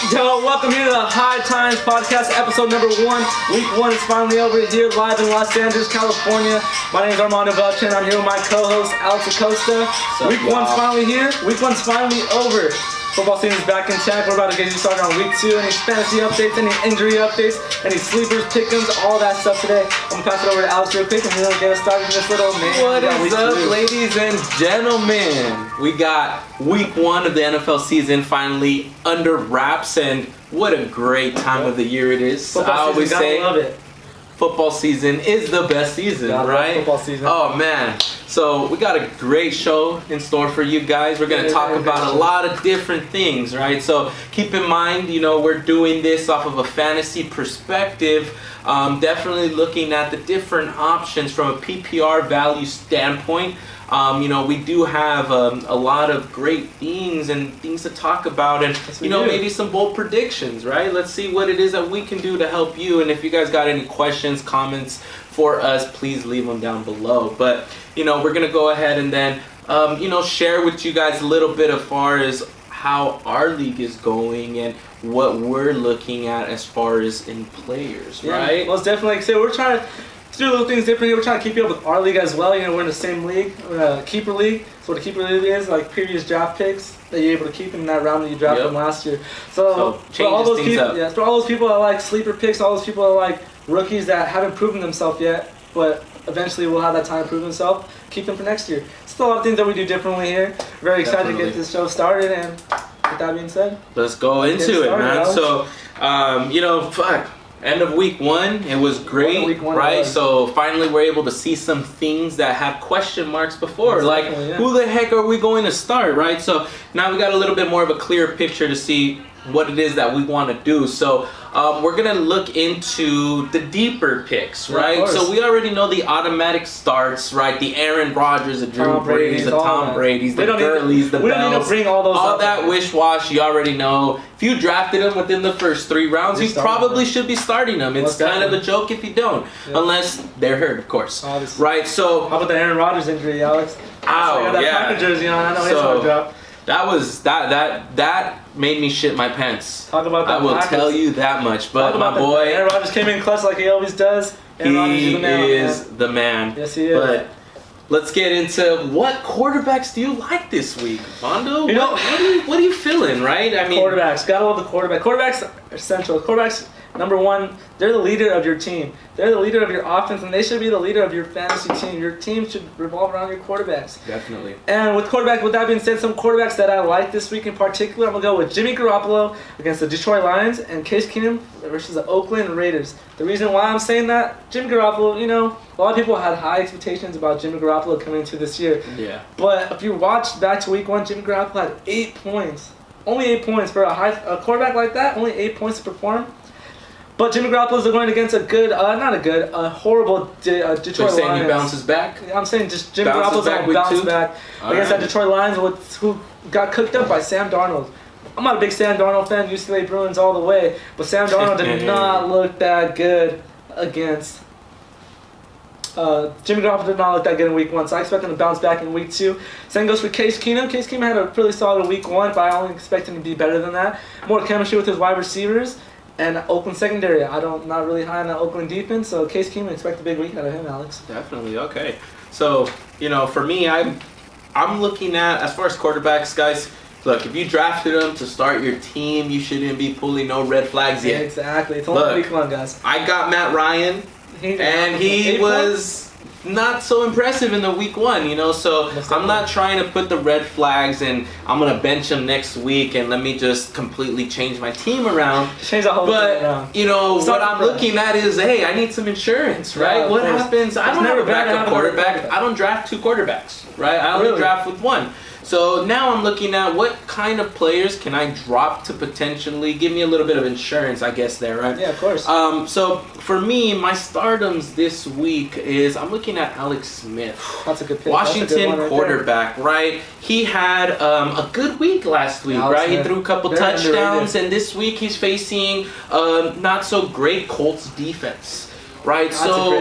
Yo, welcome here to the High Times Podcast, episode number 1. Week 1 is finally over here, live in Los Angeles, California. My name is Armando Belchin. I'm here with my co-host, Alex Acosta. Week 1's finally here. Week 1's finally over. Football season's back in check. We're about to get you started on week 2. Any fantasy updates, any injury updates, any sleepers, pick'ems, all that stuff today. I'm gonna pass it over to Alex real quick and we're gonna get us started in this little man. What is up, ladies and gentlemen? We got week 1 of the NFL season finally under wraps, and what a great time of the year it is. Football I always season, say gotta love it. football season is the best season, Gotta love right? football season. Oh man. So we got a great show in store for you guys. We're going to talk about a lot of different things, right? So keep in mind, we're doing this off of a fantasy perspective. Definitely looking at the different options from a PPR value standpoint. We do have a lot of great themes and things to talk about, and maybe some bold predictions, right? Let's see what it is that we can do to help you. And if you guys got any questions, comments for us, please leave them down below. But we're gonna go ahead and then share with you guys a little bit as far as how our league is going and what we're looking at as far as in players, right? Most definitely. Like I said, we're trying to do little things differently. We're trying to keep you up with our league as well. We're in the same league. We're a keeper league. So what a keeper league is, like previous draft picks that you're able to keep in that round that you drafted them last year. So for all those people, for all those people that like sleeper picks, all those people that like rookies that haven't proven themselves yet, but eventually will have that time to prove themselves, keep them for next year. Still a lot of things that we do differently here. Very excited to get this show started, and with that being said, let's go into it, man. So, end of week 1, it was great, right? So finally we're able to see some things that had question marks before, who the heck are we going to start, right? So now we got a little bit more of a clear picture to see what it is that we want to do. So we're gonna look into the deeper picks, right? So we already know the automatic starts, right? The Aaron Rodgers, the Drew Brady's, the Tom Brady's, the Gurleys, the Bells, we don't need to bring all that wish-wash. You already know. If you drafted them within the first 3 rounds, you probably should be starting them. It's kind of a joke if you don't, unless they're hurt, of course. Obviously. Right? So how about the Aaron Rodgers injury, Alex? Ow, that jersey on. I know he's hard to drop. That was that made me shit my pants. Talk about that. I will tell you that much. But my boy, Aaron Rodgers came in clutch like he always does. He is the man. Yes, he is. But let's get into what quarterbacks do you like this week, Mondo? What are you feeling, right? I mean, quarterbacks. Gotta love the quarterback. Quarterbacks are essential. Quarterbacks, number one, they're the leader of your team. They're the leader of your offense, and they should be the leader of your fantasy team. Your team should revolve around your quarterbacks. Definitely. And with that being said, some quarterbacks that I like this week in particular, I'm going to go with Jimmy Garoppolo against the Detroit Lions and Case Keenum versus the Oakland Raiders. The reason why I'm saying that, Jimmy Garoppolo, a lot of people had high expectations about Jimmy Garoppolo coming into this year. Yeah. But if you watch back to week 1, Jimmy Garoppolo had 8 points. Only 8 points for a quarterback like that, only 8 points to perform. But Jimmy Garoppolo is going against a horrible Detroit Lions. So you're saying he bounces back? I'm saying just Jimmy Garoppolo's going to bounce back against that Detroit Lions who got cooked up by Sam Darnold. I'm not a big Sam Darnold fan, UCLA Bruins all the way, but Sam Darnold did not look that good against Jimmy Garoppolo did not look that good in week 1, so I expect him to bounce back in week 2. Same goes for Case Keenum. Case Keenum had a really solid week 1, but I only expect him to be better than that. More chemistry with his wide receivers. And Oakland secondary, not really high on the Oakland defense, so Case Keenum, expect a big week out of him, Alex. Definitely, okay. So, for me, I'm looking at, as far as quarterbacks, guys, look, if you drafted them to start your team, you shouldn't be pulling no red flags yet. Exactly. It's only week 1, guys. I got Matt Ryan, and he was not so impressive in the week 1, so I'm not trying to put the red flags and I'm going to bench him next week and let me just completely change my team around. Change the whole thing around. What I'm looking at is, hey, I need some insurance, right? Yeah, what happens? I don't have a backup quarterback. I don't draft 2 quarterbacks, right? I only draft with 1. So now I'm looking at what kind of players can I drop to potentially give me a little bit of insurance, I guess, there, right? Yeah, of course. So for me, my stardoms this week is I'm looking at Alex Smith. That's a good pick. Washington quarterback, right? He had a good week last week, right? He threw a couple touchdowns, and this week he's facing not so great Colts defense. Right, so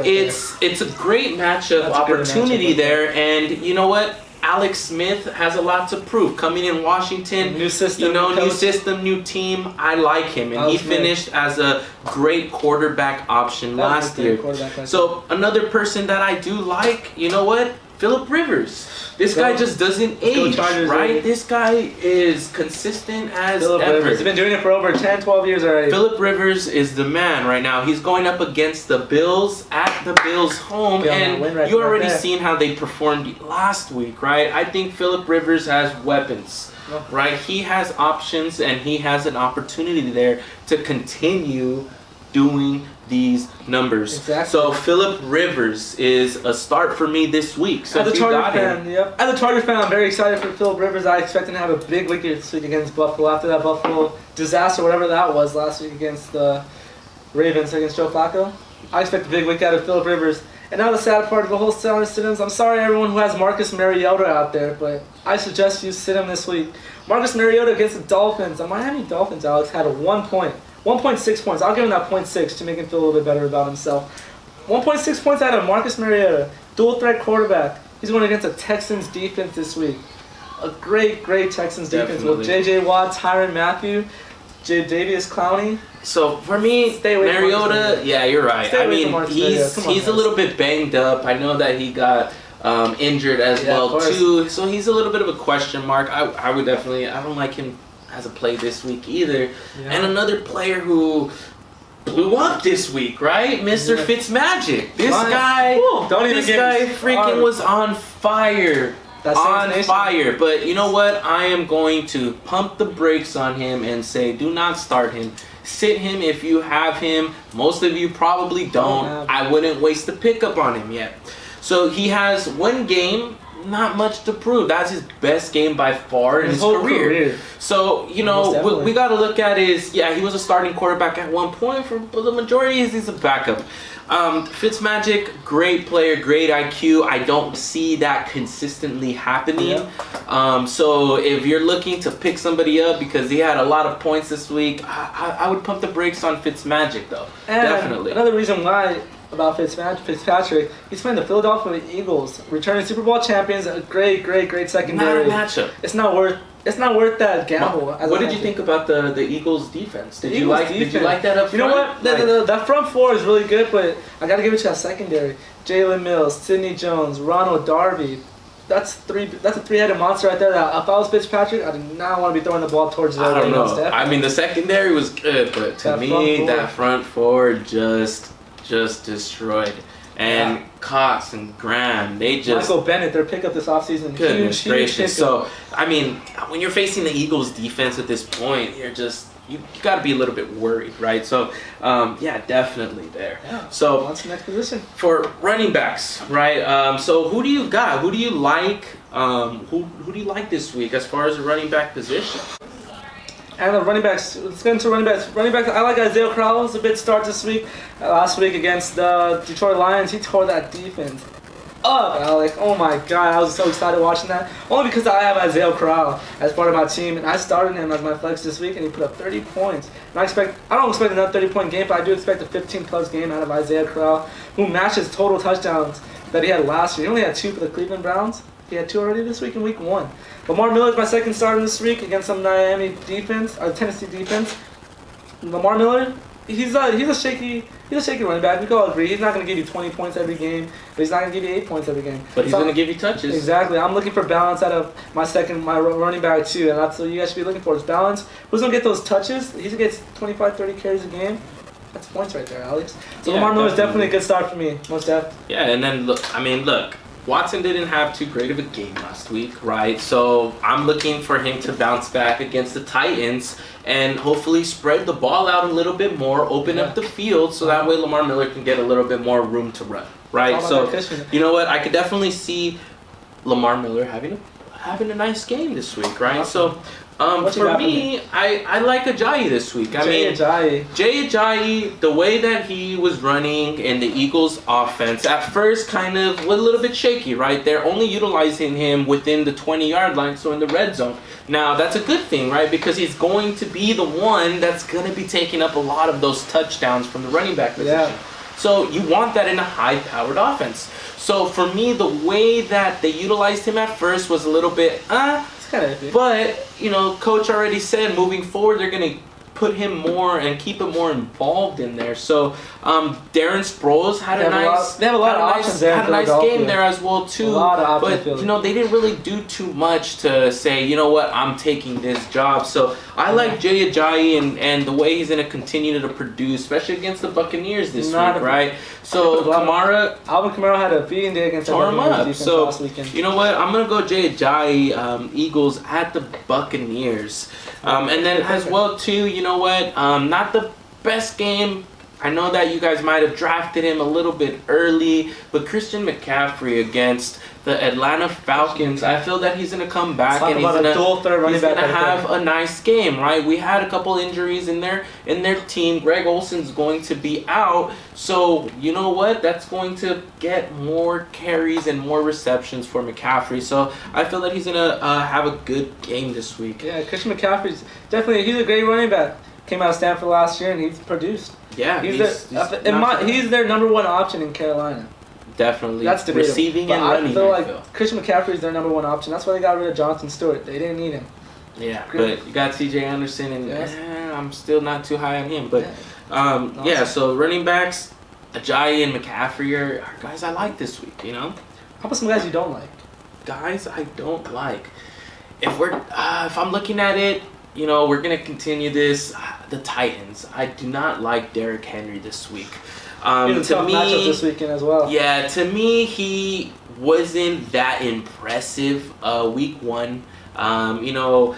it's a great matchup opportunity there, and you know what? Alex Smith has a lot to prove. Coming in Washington, new system, new system, new team. I like him, and he finished as a great quarterback option last year. So another person that I do like, you know what? Philip Rivers. This guy just doesn't age, right? This guy is consistent as ever. He's been doing it for over 10, 12 years already. Philip Rivers is the man right now. He's going up against the Bills at the Bills' home, and you already seen how they performed last week, right? I think Philip Rivers has weapons, right? He has options, and he has an opportunity there to continue doing these numbers. Exactly. So Philip Rivers is a start for me this week. So as a Chargers fan, as a Chargers fan, I'm very excited for Philip Rivers. I expect him to have a big week this week against Buffalo after that Buffalo disaster, whatever that was last week against the Ravens against Joe Flacco. I expect a big week out of Philip Rivers. And now the sad part of the whole sit-ins. I'm sorry everyone who has Marcus Mariota out there, but I suggest you sit him this week. Marcus Mariota against the Dolphins. The Miami Dolphins, Alex, had a 1.6 points. I'll give him that 0.6 to make him feel a little bit better about himself. 1.6 points out of Marcus Mariota, dual threat quarterback. He's going against a Texans defense this week. A great Texans defense with J.J. Watt, Tyrann Mathieu, Jadavius Clowney. So for me, Mariota, yeah, you're right. I mean, he's a little bit banged up. I know that he got injured as well too. So he's a little bit of a question mark. I would definitely, I don't like him as a play this week either. Yeah. And another player who blew up this week, right? Mr. Fitzmagic. This guy freaking was on fire. Fire. But you know what? I am going to pump the brakes on him and say, do not start him. Sit him if you have him. Most of you probably don't. I wouldn't waste the pickup on him yet. So he has one game. Not much to prove. That's his best game by far in his career. So, you know, what we got to look at is, he was a starting quarterback at one point. For the majority, he's a backup. Fitzmagic, great player, great IQ. I don't see that consistently happening. So if you're looking to pick somebody up because he had a lot of points this week, I would pump the brakes on Fitzmagic, though. And definitely. Another reason why about Fitzpatrick, he's playing the Philadelphia Eagles, returning Super Bowl champions, a great secondary. Not a matchup. It's not worth that gamble. What did you think about the Eagles defense? Did you like that up front? You know what? That front four is really good, but I got to give it to that secondary. Jalen Mills, Sidney Jones, Ronald Darby. That's a three-headed monster right there. If I was Fitzpatrick, I did not want to be throwing the ball towards the I don't know. I mean, the secondary was good, but to me, that front four just destroyed. And Cox and Graham, they just... Michael Bennett, their pickup this offseason. Goodness gracious. So, I mean, when you're facing the Eagles defense at this point, you're just... You got to be a little bit worried, right? So, definitely there. Yeah. So, what's the next position? For running backs, right? So, who do you got? Who do you like? Who do you like this week as far as the running back position? And the running backs, let's get into running backs. I like Isaiah Crowell. It's a bit start this week. Last week against the Detroit Lions, he tore that defense up. Oh my God, I was so excited watching that. Only because I have Isaiah Crowell as part of my team, and I started him as my flex this week, and he put up 30 points. And I don't expect another 30-point game, but I do expect a 15-plus game out of Isaiah Crowell, who matches total touchdowns that he had last year. He only had 2 for the Cleveland Browns. He had 2 already this week in week 1. Lamar Miller is my second starter this week against some Miami defense, or Tennessee defense. Lamar Miller, he's a shaky running back. We can all agree. He's not going to give you 20 points every game, but he's not going to give you 8 points every game. But he's going to give you touches. Exactly. I'm looking for balance out of my running back too, and that's what you guys should be looking for is balance. Who's going to get those touches? He gets 25, 30 carries a game. That's points right there, Alex. So Lamar Miller is definitely a good start for me, most definitely. Yeah, and then look. Watson didn't have too great of a game last week, right? So I'm looking for him to bounce back against the Titans and hopefully spread the ball out a little bit more, open up the field so that way Lamar Miller can get a little bit more room to run, right? So you know what? I could definitely see Lamar Miller having a nice game this week, right? Awesome. So for me, I like Ajayi this week. Jay Ajayi, the way that he was running in the Eagles offense, at first kind of was a little bit shaky, right? They're only utilizing him within the 20-yard line, so in the red zone. Now, that's a good thing, right? Because he's going to be the one that's going to be taking up a lot of those touchdowns from the running back position. So you want that in a high-powered offense. So for me, the way that they utilized him at first was a little bit, It's kind of iffy. but, you know, coach already said moving forward, they're going to put him more and keep him more involved in there. So Darren Sproles had a nice, they have a lot of options there. Had a nice game there as well too. A lot of options. But you know, they didn't really do too much to say, you know what, I'm taking this job. So I like Jay Ajayi and the way he's gonna continue to produce, especially against the Buccaneers this week, right? So Alvin Kamara had a beating day against the Buccaneers defense last weekend. You know what, I'm gonna go Jay Ajayi, Eagles at the Buccaneers. And then as well too, you know what? Not the best game. I know that you guys might have drafted him a little bit early, but Christian McCaffrey against the Atlanta Falcons, I feel that he's gonna come back and he's gonna have a nice game, right? We had a couple injuries in their team. Greg Olsen's going to be out, so you know what? That's going to get more carries and more receptions for McCaffrey. So I feel that he's gonna have a good game this week. Yeah, Christian McCaffrey's he's a great running back. Came out of Stanford last year and he's produced. Yeah, he's their number one option in Carolina. Definitely. That's debatable. Receiving and running. I feel like Christian McCaffrey is their number one option. That's why they got rid of Jonathan Stewart. They didn't need him. Yeah, but you got CJ Anderson, and I'm still not too high on him. But so running backs, Ajayi and McCaffrey are guys I like this week. You know. How about some guys you don't like? Guys I don't like. If I'm looking at it, you know, we're gonna continue this. The Titans. I do not like Derrick Henry this week. To me, matchup this weekend as well. Yeah, to me, he wasn't that impressive week one. You know,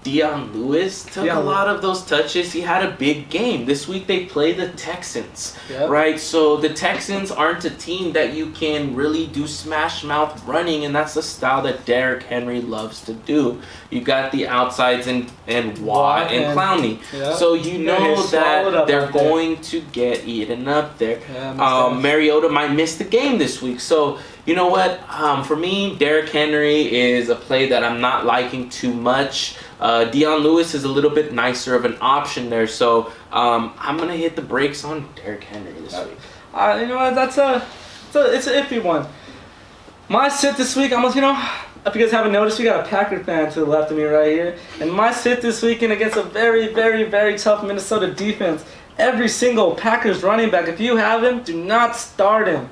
Deion Lewis took a lot of those touches. He had a big game. This week they play the Texans, right? So the Texans aren't a team that you can really do smash mouth running, and that's the style that Derrick Henry loves to do. You got the outsides and Watt and Clowney. So you know that they're going to get eaten up there. Mariota might miss the game this week. So you know what? For me, Derrick Henry is a play that I'm not liking too much. Deion Lewis is a little bit nicer of an option there, so I'm gonna hit the brakes on Derrick Henry this week. You know what? It's an iffy one. My sit this week, if you guys haven't noticed, we got a Packer fan to the left of me right here, and my sit this weekend against a very, very, very tough Minnesota defense. Every single Packers running back, if you have him, do not start him.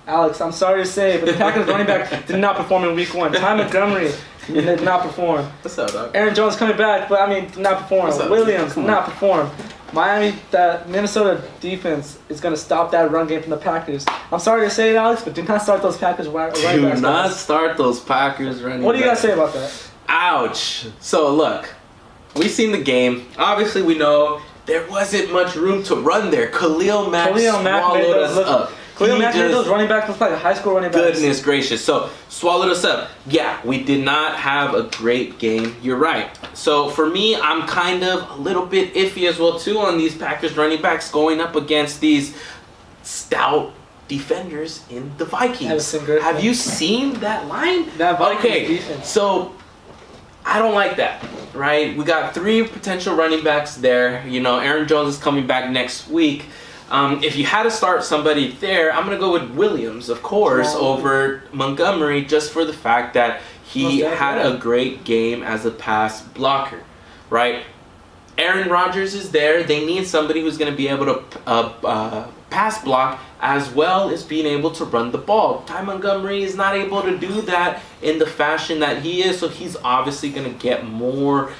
Alex, I'm sorry to say, but the Packers running back did not perform in week one. Ty Montgomery did not perform. What's up, dog? Aaron Jones coming back, but did not perform. Williams did not perform. That Minnesota defense is going to stop that run game from the Packers. I'm sorry to say it, Alex, but do not start those Packers running backs. Do not start those Packers running backs. What do you got to say about that? Ouch. So, look, we've seen the game. Obviously, we know there wasn't much room to run there. Khalil Mack swallowed us up. Khalil Mack made those running backs look like a high school running back. Goodness gracious. So, swallowed us up. Yeah, we did not have a great game. You're right. So, for me, I'm kind of a little bit iffy as well, too, on these Packers running backs going up against these stout defenders in the Vikings. Have you seen that line? That Vikings defense. So, I don't like that, right? We got 3 potential running backs there. You know, Aaron Jones is coming back next week. If you had to start somebody there, I'm going to go with Williams, of course, over Montgomery, just for the fact that he had a great game as a pass blocker, right? Aaron Rodgers is there. They need somebody who's going to be able to pass block as well as being able to run the ball. Ty Montgomery is not able to do that in the fashion that he is, so he's obviously going to get more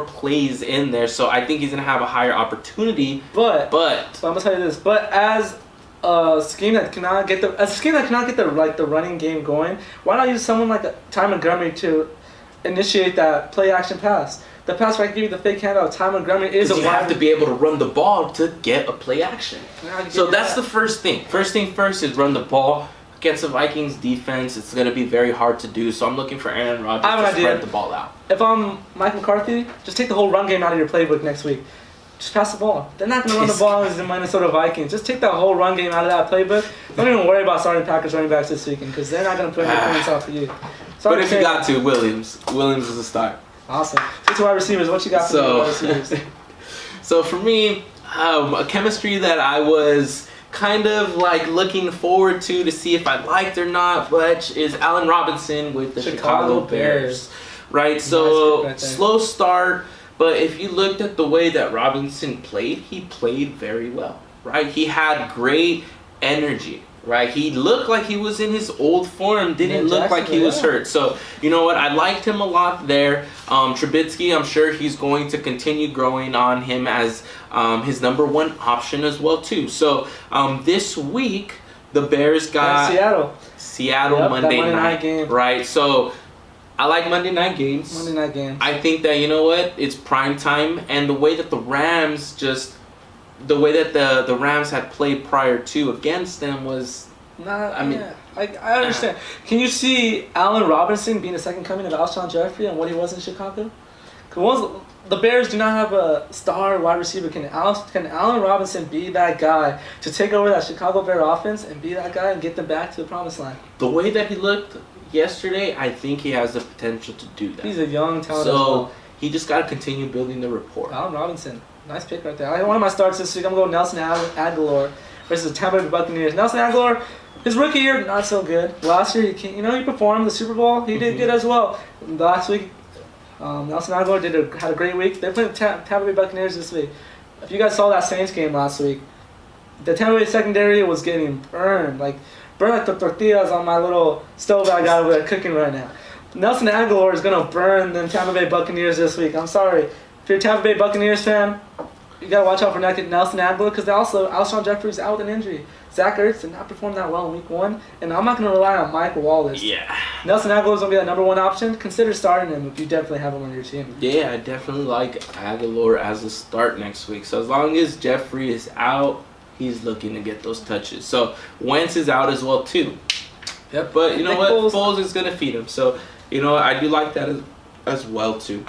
plays in there. So I think he's going to have a higher opportunity. But I'm gonna tell you this. But as a scheme that cannot get the running game going, why not use someone like Ty Montgomery to initiate that play action pass? The pass where I give you the fake handout, Ty Montgomery is you have to be able to run the ball to get a play action. So that's the first thing. First thing first is run the ball. Against the Vikings defense, it's going to be very hard to do. So I'm looking for Aaron Rodgers to spread the ball out. If I'm Mike McCarthy, just take the whole run game out of your playbook next week. Just pass the ball. They're not going to run the ball as the Minnesota Vikings. Just take that whole run game out of that playbook. Don't even worry about starting Packers running backs this weekend because they're not going to put any points out for you. But if you got to, Williams is a start. Awesome. Get to wide receivers. What you got for wide receivers? So for me, a chemistry that I was kind of like looking forward to see if I liked or not, which is Allen Robinson with the Chicago Bears. Right, so Nice pick right there. slow start, but if you looked at the way that Robinson played, he played very well, right? He had great energy, right? He looked like he was in his old form, didn't look like he was hurt. So, you know what, I liked him a lot there. Trubisky, I'm sure he's going to continue growing on him as his number one option as well, too. So, this week, the Bears got Seattle Monday night game. Right, so I like Monday night games. I think that, you know what, it's prime time, and the way that the Rams the Rams had played prior to against them was, I understand. Can you see Allen Robinson being the second coming of Alshon Jeffrey and what he was in Chicago? Because the Bears do not have a star wide receiver. Can Allen Robinson be that guy to take over that Chicago Bear offense and be that guy and get them back to the promised land? The way that he looked yesterday, I think he has the potential to do that. He's a young talent. So he just got to continue building the rapport. Allen Robinson, nice pick right there. One of my starts this week, I'm going Nelson Aguilar versus the Tampa Bay Buccaneers. Nelson Aguilar, his rookie year, not so good. Last year, he performed the Super Bowl. He did good as well. Last week, Nelson Aguilar had a great week. They're playing the Tampa Bay Buccaneers this week. If you guys saw that Saints game last week, the Tampa Bay secondary was getting burned like the tortillas on my little stove I got over there cooking right now. Nelson Aguilar is going to burn them Tampa Bay Buccaneers this week. I'm sorry. If you're a Tampa Bay Buccaneers fan, you got to watch out for Nelson Aguilar because also Alshon Jeffrey's out with an injury. Zach Ertz did not perform that well in week 1, and I'm not going to rely on Mike Wallace. Yeah. Nelson Aguilar is going to be that number one option. Consider starting him if you definitely have him on your team. Yeah, I definitely like Aguilar as a start next week. So as long as Jeffrey is out, he's looking to get those touches. So Wentz is out as well too. Yep. But you know what? Foles is going to feed him. So, you know, I do like that as well too.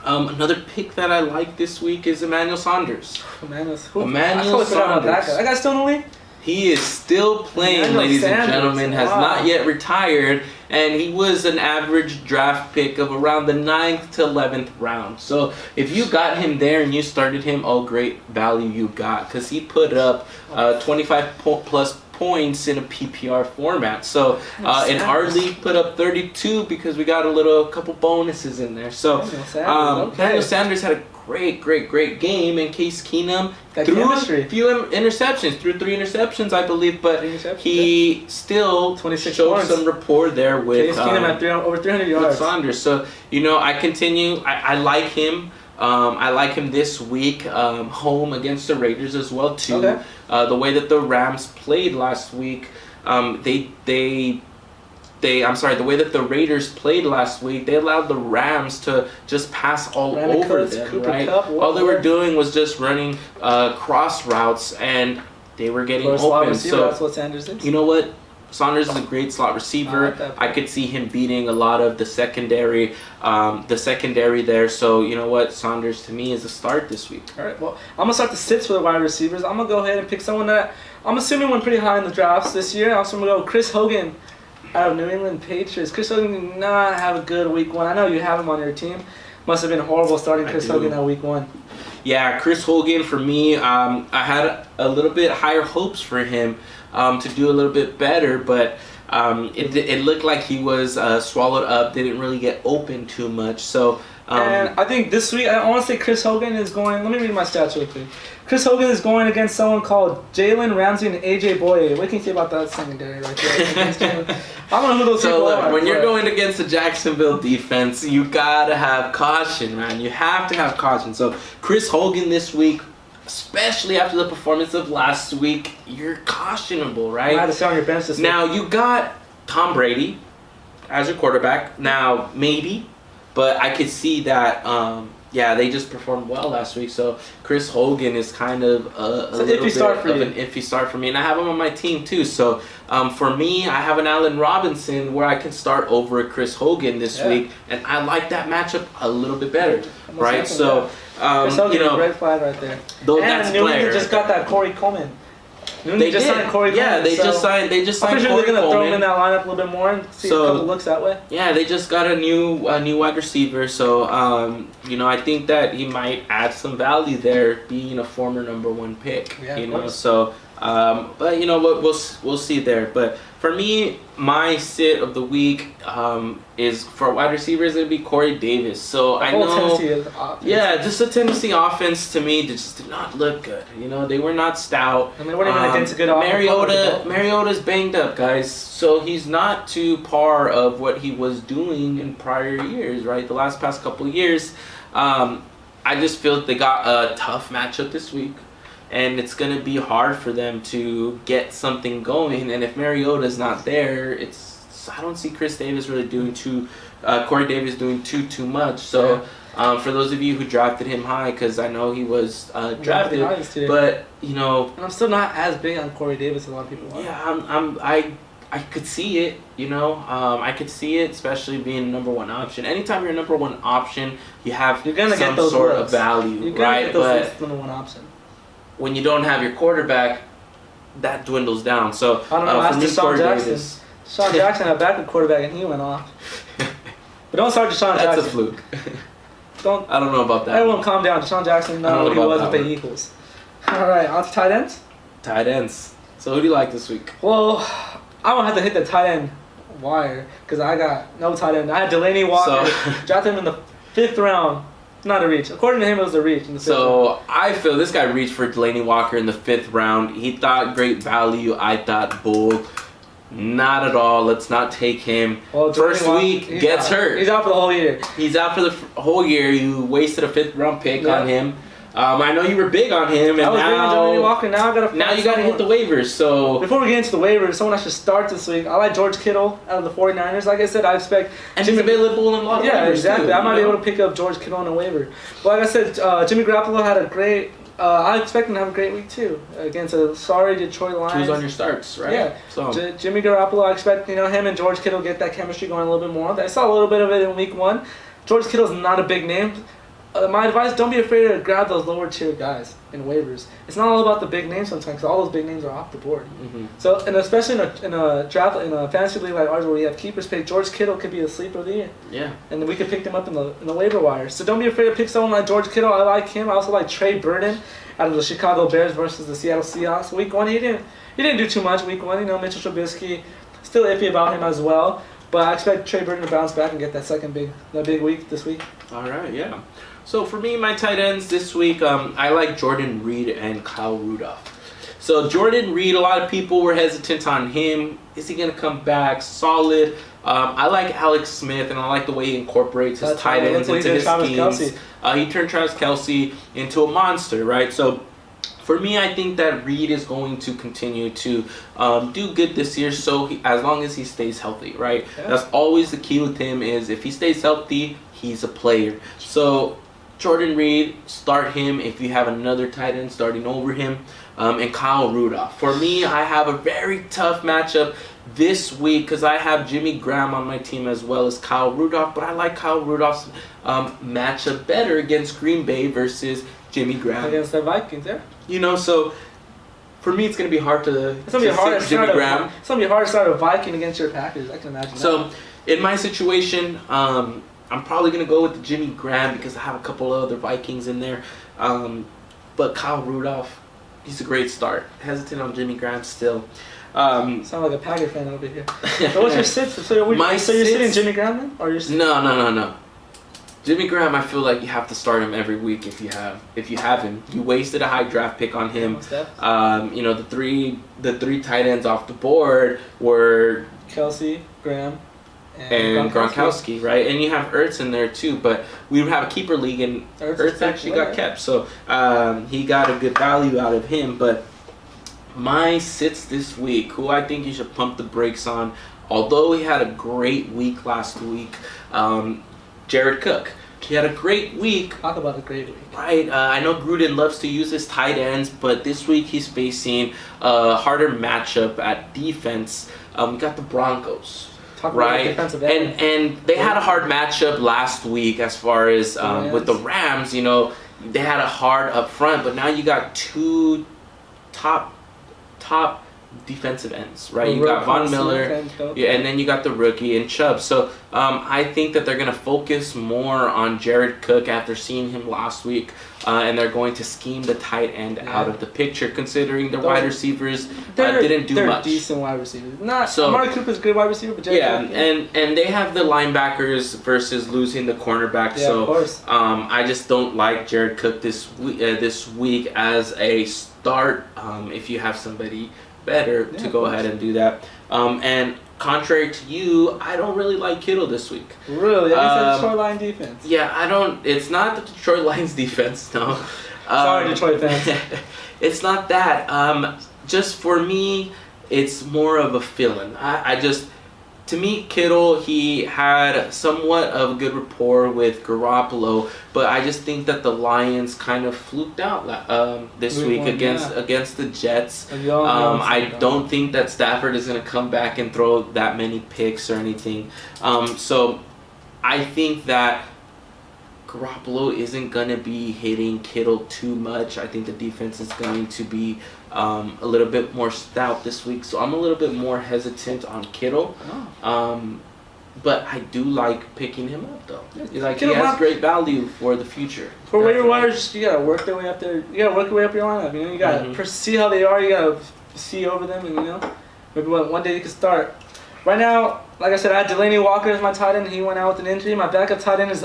Another pick that I like this week is Emmanuel Sanders. Emmanuel Sanders. That guy's still in the league? He is still playing, ladies and gentlemen, has not yet retired, and he was an average draft pick of around the 9th to 11th round. So if you got him there and you started him, oh, great value you got, because he put up 25 plus points in a PPR format. So in our league put up 32 because we got a couple bonuses in there. So Daniel Sanders had a great game, and Case Keenum threw a few interceptions, threw 3 interceptions, I believe, but he still showed some rapport there with Case Keenum at over 300 yards. With Sanders. So, you know, I like him. I like him this week home against the Raiders as well too. Okay. The way that the Rams played last week, the way that the Raiders played last week, they allowed the Rams to just pass all over them, right? All they were doing was just running cross routes, and they were getting open. So that's what Sanders is. You know what? Saunders is a great slot receiver. I could see him beating a lot of the secondary there. So, you know what? Saunders, to me, is a start this week. All right, well, I'm going to start the sits for the wide receivers. I'm going to go ahead and pick someone that I'm assuming went pretty high in the drafts this year. I'm also going to go Chris Hogan out of New England Patriots. Chris Hogan did not have a good week 1. I know you have him on your team. Must have been horrible starting Chris Hogan that week 1. Yeah, Chris Hogan, for me, I had a little bit higher hopes for him to do a little bit better, but it looked like he was swallowed up, didn't really get open too much. So and I think this week, I want to say Chris Hogan is going, let me read my stats real quick. Chris Hogan is going against someone called Jalen Ramsey and AJ Boye. What can you say about that secondary right there? I don't know who those people are. When you're going against the Jacksonville defense, you gotta have caution, man. You have to have caution. So Chris Hogan this week, especially after the performance of last week, you're cautionable, right? You had to sit on your bench this week. Now you got Tom Brady as your quarterback. Now maybe, but I could see that. They just performed well last week. So Chris Hogan is kind of a little bit of an iffy start for me, and I have him on my team too. So for me, I have an Allen Robinson where I can start over Chris Hogan this week, and I like that matchup a little bit better, right? So Chris Hogan, red flag right there. And New England just got that Corey Coleman. They just signed Corey Coleman. Yeah, they just signed Corey Coleman. I'm sure they're gonna throw him in that lineup a little bit more and see a couple looks that way. Yeah, they just got a new wide receiver, so I think that he might add some value there, being a former number 1 pick. Yeah, you know, so But you know what, we'll see there. But for me, my sit of the week is for wide receivers. It'd be Corey Davis. So I know, yeah, just the Tennessee offense to me just did not look good. You know, they were not stout. And they weren't even against a good offense. Mariota's banged up, guys. So he's not to par of what he was doing in prior years, right? The past couple of years. I just feel they got a tough matchup this week. And it's going to be hard for them to get something going. And if Mariota's not there, I don't see Corey Davis doing too much. So for those of you who drafted him high, because I know he was drafted, but you know, and I'm still not as big on Corey Davis as a lot of people are. Yeah, I could see it. You know, I could see it, especially being number one option. Anytime you're a number one option, you're gonna get those sort of value, you're right? Get those number one option. When you don't have your quarterback, that dwindles down. So I don't know. Ask Deshaun Jackson. Deshaun Jackson had a backup quarterback and he went off. But don't start Deshaun Jackson. That's a fluke. I don't know about that. Everyone calm down. Deshaun Jackson, not what he was with the Eagles. All right, on to tight ends. Tight ends. So who do you like this week? Well, I won't have to hit the tight end wire because I got no tight end. I had Delaney Walker. Drafted him in the 5th round. Not a reach. According to him, it was a reach in the 5th round. I feel this guy reached for Delaney Walker in the 5th round. He thought great value. I thought bull. Not at all. Let's not take him. Well, first week, gets hurt. He's out for the whole year. He's out for the whole year. You wasted a 5th round pick on him. I know you were big on him, and I was big on Delaney Walker. Now you got to hit the waivers. So before we get into the waivers, someone I should start this week. I like George Kittle out of the 49ers. Like I said, I expect he's available in a lot of waivers. Yeah, exactly. Too, I might be able to pick up George Kittle on a waiver. But like I said, Jimmy Garoppolo had a great. I expect him to have a great week too against a sorry Detroit Lions. Choose on your starts, right? Yeah. So Jimmy Garoppolo, I expect him and George Kittle get that chemistry going a little bit more. I saw a little bit of it in week 1. George Kittle's not a big name. My advice: don't be afraid to grab those lower tier guys in waivers. It's not all about the big names sometimes, because all those big names are off the board. Mm-hmm. So, and especially in a draft, in a fantasy league like ours, where we have keepers pick, George Kittle could be the sleeper of the year. Yeah. And then we could pick them up in the waiver wire. So don't be afraid to pick someone like George Kittle. I like him. I also like Trey Burton out of the Chicago Bears versus the Seattle Seahawks. Week 1, he didn't do too much. Week 1, Mitchell Trubisky, still iffy about him as well. But I expect Trey Burton to bounce back and get that big week this week. All right, yeah. So for me, my tight ends this week, I like Jordan Reed and Kyle Rudolph. So Jordan Reed, a lot of people were hesitant on him. Is he going to come back solid? I like Alex Smith, and I like the way he incorporates his tight ends into his schemes. He turned Travis Kelce into a monster, right? So for me, I think that Reed is going to continue to do good this year, as long as he stays healthy, right? Yeah. That's always the key with him, is if he stays healthy, he's a player. So Jordan Reed, start him if you have another tight end starting over him, and Kyle Rudolph. For me, I have a very tough matchup this week because I have Jimmy Graham on my team as well as Kyle Rudolph, but I like Kyle Rudolph's matchup better against Green Bay versus Jimmy Graham. Against the Vikings, yeah. So for me, it's going to be hard to Jimmy Graham. It's going to be hard to start a Viking against your Packers. I can imagine that. So in my situation, I'm probably going to go with the Jimmy Graham because I have a couple of other Vikings in there. But Kyle Rudolph, he's a great start. Hesitant on Jimmy Graham still. Sound like a Packer fan over here. So what's your sits? So you're sitting Jimmy Graham then? Or you're No. Jimmy Graham, I feel like you have to start him every week if you have him. You wasted a high draft pick on him. The three tight ends off the board were Kelce, Graham, and Gronkowski, right? And you have Ertz in there too, but we have a keeper league, and Ertz actually got kept, so he got a good value out of him. But my sits this week, who I think you should pump the brakes on, although he had a great week last week, Jared Cook. He had a great week. Talk about a great week. Right. I know Gruden loves to use his tight ends, but this week he's facing a harder matchup at defense. We got the Broncos. Right, and they had a hard matchup last week as far as with the Rams. They had a hard up front, but now you got two top defensive ends, right? You got Von Miller, yeah, and then you got the rookie and Chubb. So I think that they're going to focus more on Jared Cook after seeing him last week, and they're going to scheme the tight end out of the picture, considering the wide receivers didn't do much. They're decent wide receivers. Amari Cooper's a good wide receiver, but Jared Cook, and they have the linebackers versus losing the cornerback. Yeah, of course. I just don't like Jared Cook this week as a start. If you have somebody better to go ahead and do that. And contrary to you, I don't really like Kittle this week. Really? At least the Detroit Lions defense. Yeah, I don't. It's not the Detroit Lions defense, no. Sorry, Detroit fans. It's not that. Just for me, it's more of a feeling. To me, Kittle, he had somewhat of a good rapport with Garoppolo, but I just think that the Lions kind of fluked out this week against the Jets. I don't think that Stafford is going to come back and throw that many picks or anything. So I think that Garoppolo isn't going to be hitting Kittle too much. I think the defense is going to be a little bit more stout this week, so I'm a little bit more hesitant on Kittle. But I do like picking him up, though. Like, he has great value for the future. For waiver wires, you gotta work their way up there. You gotta work your way up your lineup. You know, you gotta see how they are. You gotta see over them, and maybe one day you can start. Right now, like I said, I had Delaney Walker as my tight end. He went out with an injury. My backup tight end is,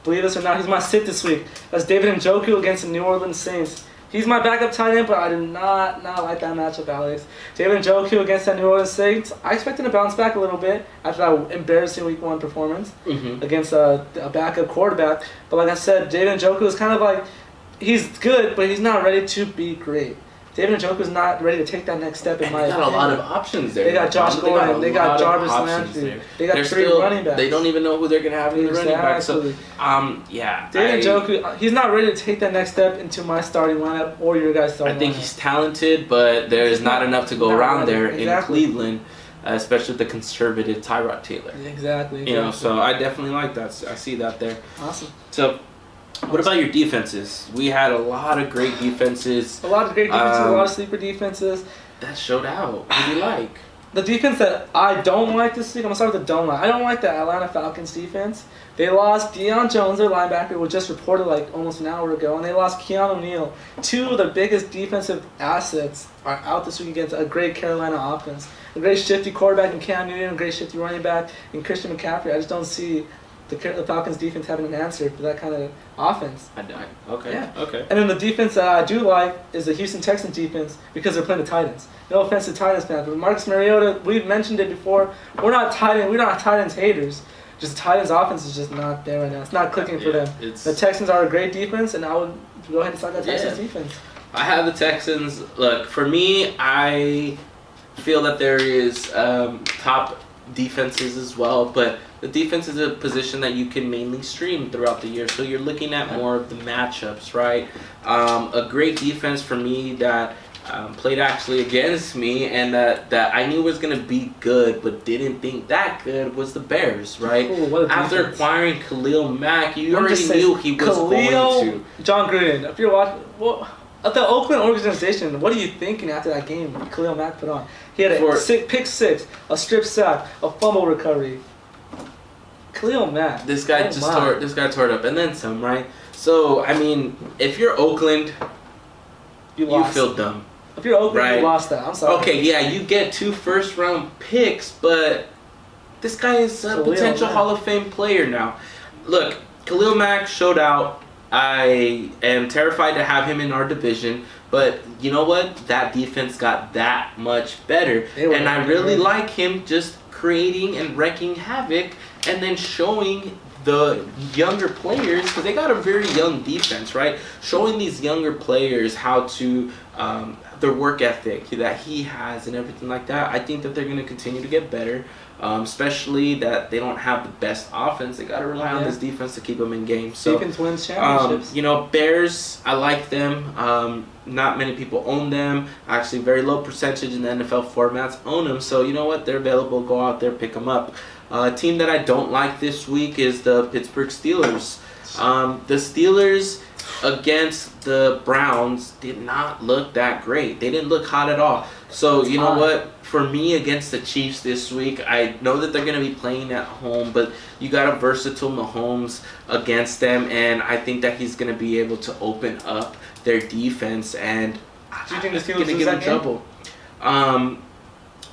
believe this or not, he's my sit this week. That's David Njoku against the New Orleans Saints. He's my backup tight end, but I do not like that matchup, Alex. David Njoku against that New Orleans Saints. I expect him to bounce back a little bit after that embarrassing Week 1 performance against a backup quarterback. But like I said, David Njoku is kind of like, he's good, but he's not ready to be great. David Njoku is not ready to take that next step in my opinion. They got a lot of options there. They got Josh Gordon. They got Jarvis Landry. They got 3 running backs. They don't even know who they're going to have in the running back. So, David Njoku, he's not ready to take that next step into my starting lineup or your guys' starting lineup. I think he's talented, but there's not enough to go around there in Cleveland, especially with the conservative Tyrod Taylor. Exactly. You know, so I definitely like that. I see that there. Awesome. So, what about your defenses? We had a lot of great defenses. A lot of great defenses, a lot of sleeper defenses. That showed out. What do you like? The defense that I don't like this week, I'm going to start with the don't like. I don't like the Atlanta Falcons defense. They lost Deion Jones, their linebacker, was just reported like almost an hour ago, and they lost Keanu Neal. 2 of their biggest defensive assets are out this week against a great Carolina offense. A great shifty quarterback in Cam Newton, a great shifty running back in Christian McCaffrey. I just don't see the Falcons defense having an answer for that kind of offense. Okay. Yeah. Okay. And then the defense that I do like is the Houston Texans defense because they're playing the Titans. No offense to Titans fans, but Marcus Mariota, we've mentioned it before. We're not Titans haters. Just the Titans offense is just not there right now. It's not clicking for them. The Texans are a great defense, and I would go ahead and start that Texans defense. I have the Texans. Look, for me, I feel that there is top defenses as well, but the defense is a position that you can mainly stream throughout the year, so you're looking at more of the matchups, right? A great defense for me that played actually against me and that I knew was going to be good but didn't think that good was the Bears, right? Ooh, after acquiring Khalil Mack, you already knew he was going to. John Gruden, if you're watching, at the Oakland organization, what are you thinking after that game Khalil Mack put on? He had a pick six, a strip sack, a fumble recovery. Khalil Mack. This guy tore it up, and then some, right? So I mean, if you're Oakland, you feel dumb. If you're Oakland, right? You lost that. I'm sorry. Okay, yeah, you get 2 first-round picks, but this guy is a potential Hall of Fame player now. Look, Khalil Mack showed out. I am terrified to have him in our division, but you know what? That defense got that much better, and I really like him just creating and wrecking havoc, and then showing the younger players, because they got a very young defense, right? Showing these younger players how to their work ethic that he has and everything like that. I think that they're going to continue to get better, especially that they don't have the best offense. They got to rely on this defense to keep them in games. So, defense wins championships. Bears, I like them. Not many people own them. Actually, very low percentage in the NFL formats own them. So, you know what? They're available. Go out there, pick them up. A team that I don't like this week is the Pittsburgh Steelers. The Steelers against the Browns did not look that great. They didn't look hot at all. So, you know what? For me, against the Chiefs this week, I know that they're going to be playing at home, but you got a versatile Mahomes against them, and I think that he's going to be able to open up their defense, and Do you think the Steelers going to lose get that in game? trouble. I'm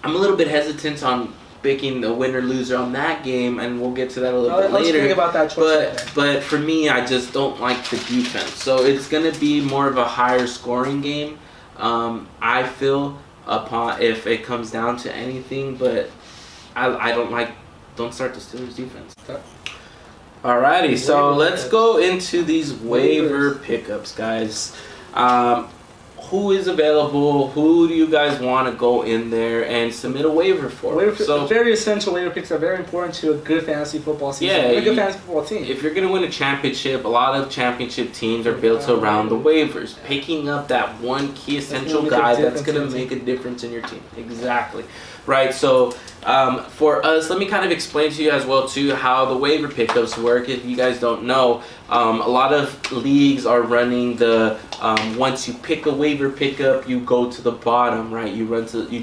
a little bit hesitant on picking the winner loser on that game, and we'll get to that a little bit Let's later. think about that choice. But for me, I just don't like the defense. So it's going to be more of a higher scoring game. I feel if it comes down to anything, but I don't start the Steelers defense. Alrighty, so let's go into these waiver pickups, guys. Who is available? Who do you guys want to go in there and submit a waiver for? So very essential waiver picks are very important to a good fantasy football season. Yeah, a good fantasy football team. If you're going to win a championship, a lot of championship teams are built around the waivers. Picking up that one key essential guy that's going to make a difference in your team. Exactly. Right, so for us, let me kind of explain to you as well too how the waiver pickups work. If you guys don't know, a lot of leagues are running the once you pick a waiver pickup, you go to the bottom, right? You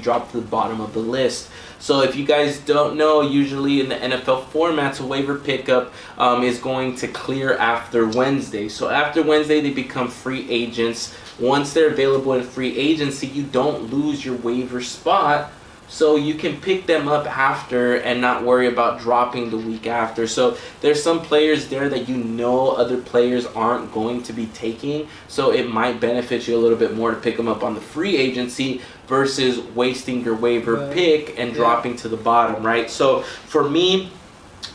drop to the bottom of the list. So if you guys don't know, usually in the NFL formats, a waiver pickup is going to clear after Wednesday. So after Wednesday, they become free agents. Once they're available in free agency, you don't lose your waiver spot. So you can pick them up after and not worry about dropping the week after. So there's some players there that you know other players aren't going to be taking. So it might benefit you a little bit more to pick them up on the free agency versus wasting your waiver pick and dropping to the bottom, right? So for me,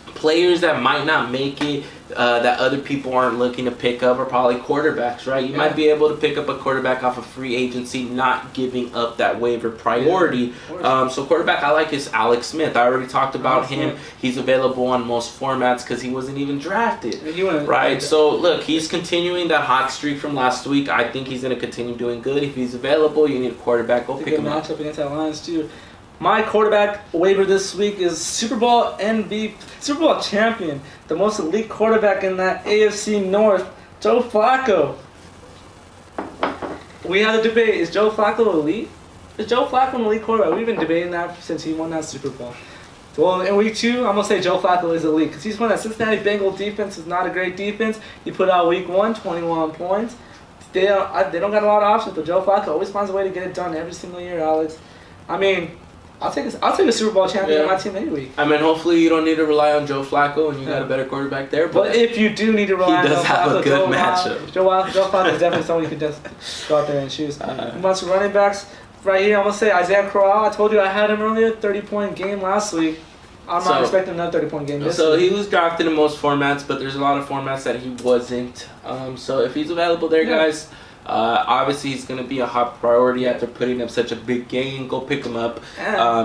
players that might not make it, that other people aren't looking to pick up are probably quarterbacks, right? You might be able to pick up a quarterback off of free agency, not giving up that waiver priority. So quarterback I like is Alex Smith. I already talked about him. He's available on most formats because he wasn't even drafted, right? So look, he's continuing that hot streak from last week. I think he's going to continue doing good. If he's available, you need a quarterback. Go pick him up. Matchup against that Lions too. My quarterback waiver this week is Super Bowl champion, the most elite quarterback in that AFC North, Joe Flacco. We had a debate, is Joe Flacco elite? Is Joe Flacco an elite quarterback? We've been debating that since he won that Super Bowl. Well, in week 2, I'm going to say Joe Flacco is elite because he's won that Cincinnati Bengals defense. Is not a great defense. He put out week 1, 21 points. They don't got a lot of options, but Joe Flacco always finds a way to get it done every single year, Alex. I mean, I'll take a Super Bowl champion on my team any week. I mean, hopefully you don't need to rely on Joe Flacco and you got a better quarterback there. But if you do need to rely on Joe Flacco, he does have a good matchup. Joe Flacco is definitely someone you can just go out there and choose. Bunch of running backs right here. I'm gonna say Isaiah Crowell. I told you I had him earlier. 30-point game last week. I'm not expecting another 30-point game this week. So he was drafted in most formats, but there's a lot of formats that he wasn't. So if he's available there, guys. Obviously, he's going to be a hot priority after putting up such a big game. Go pick him up.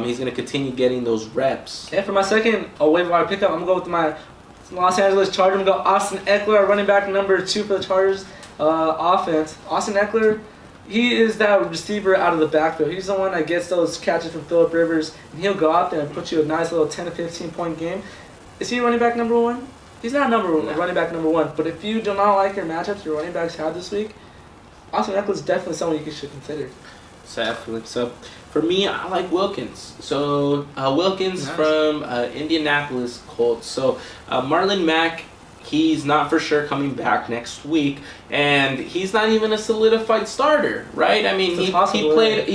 He's going to continue getting those reps. And for my second waiver wire pickup, I'm going to go with my Los Angeles Chargers. I'm going to go Austin Eckler, running back number 2 for the Chargers offense. Austin Eckler, he is that receiver out of the backfield. He's the one that gets those catches from Phillip Rivers, and he'll go out there and put you a nice little 10 to 15-point game. Is he running back number 1? He's not running back number 1, but if you do not like your matchups your running backs had this week, Austin Eckler is definitely someone you should consider. Definitely. So, for me, I like Wilkins. So, Wilkins from Indianapolis Colts. So, Marlon Mack, he's not for sure coming back next week, and he's not even a solidified starter, right? I mean, he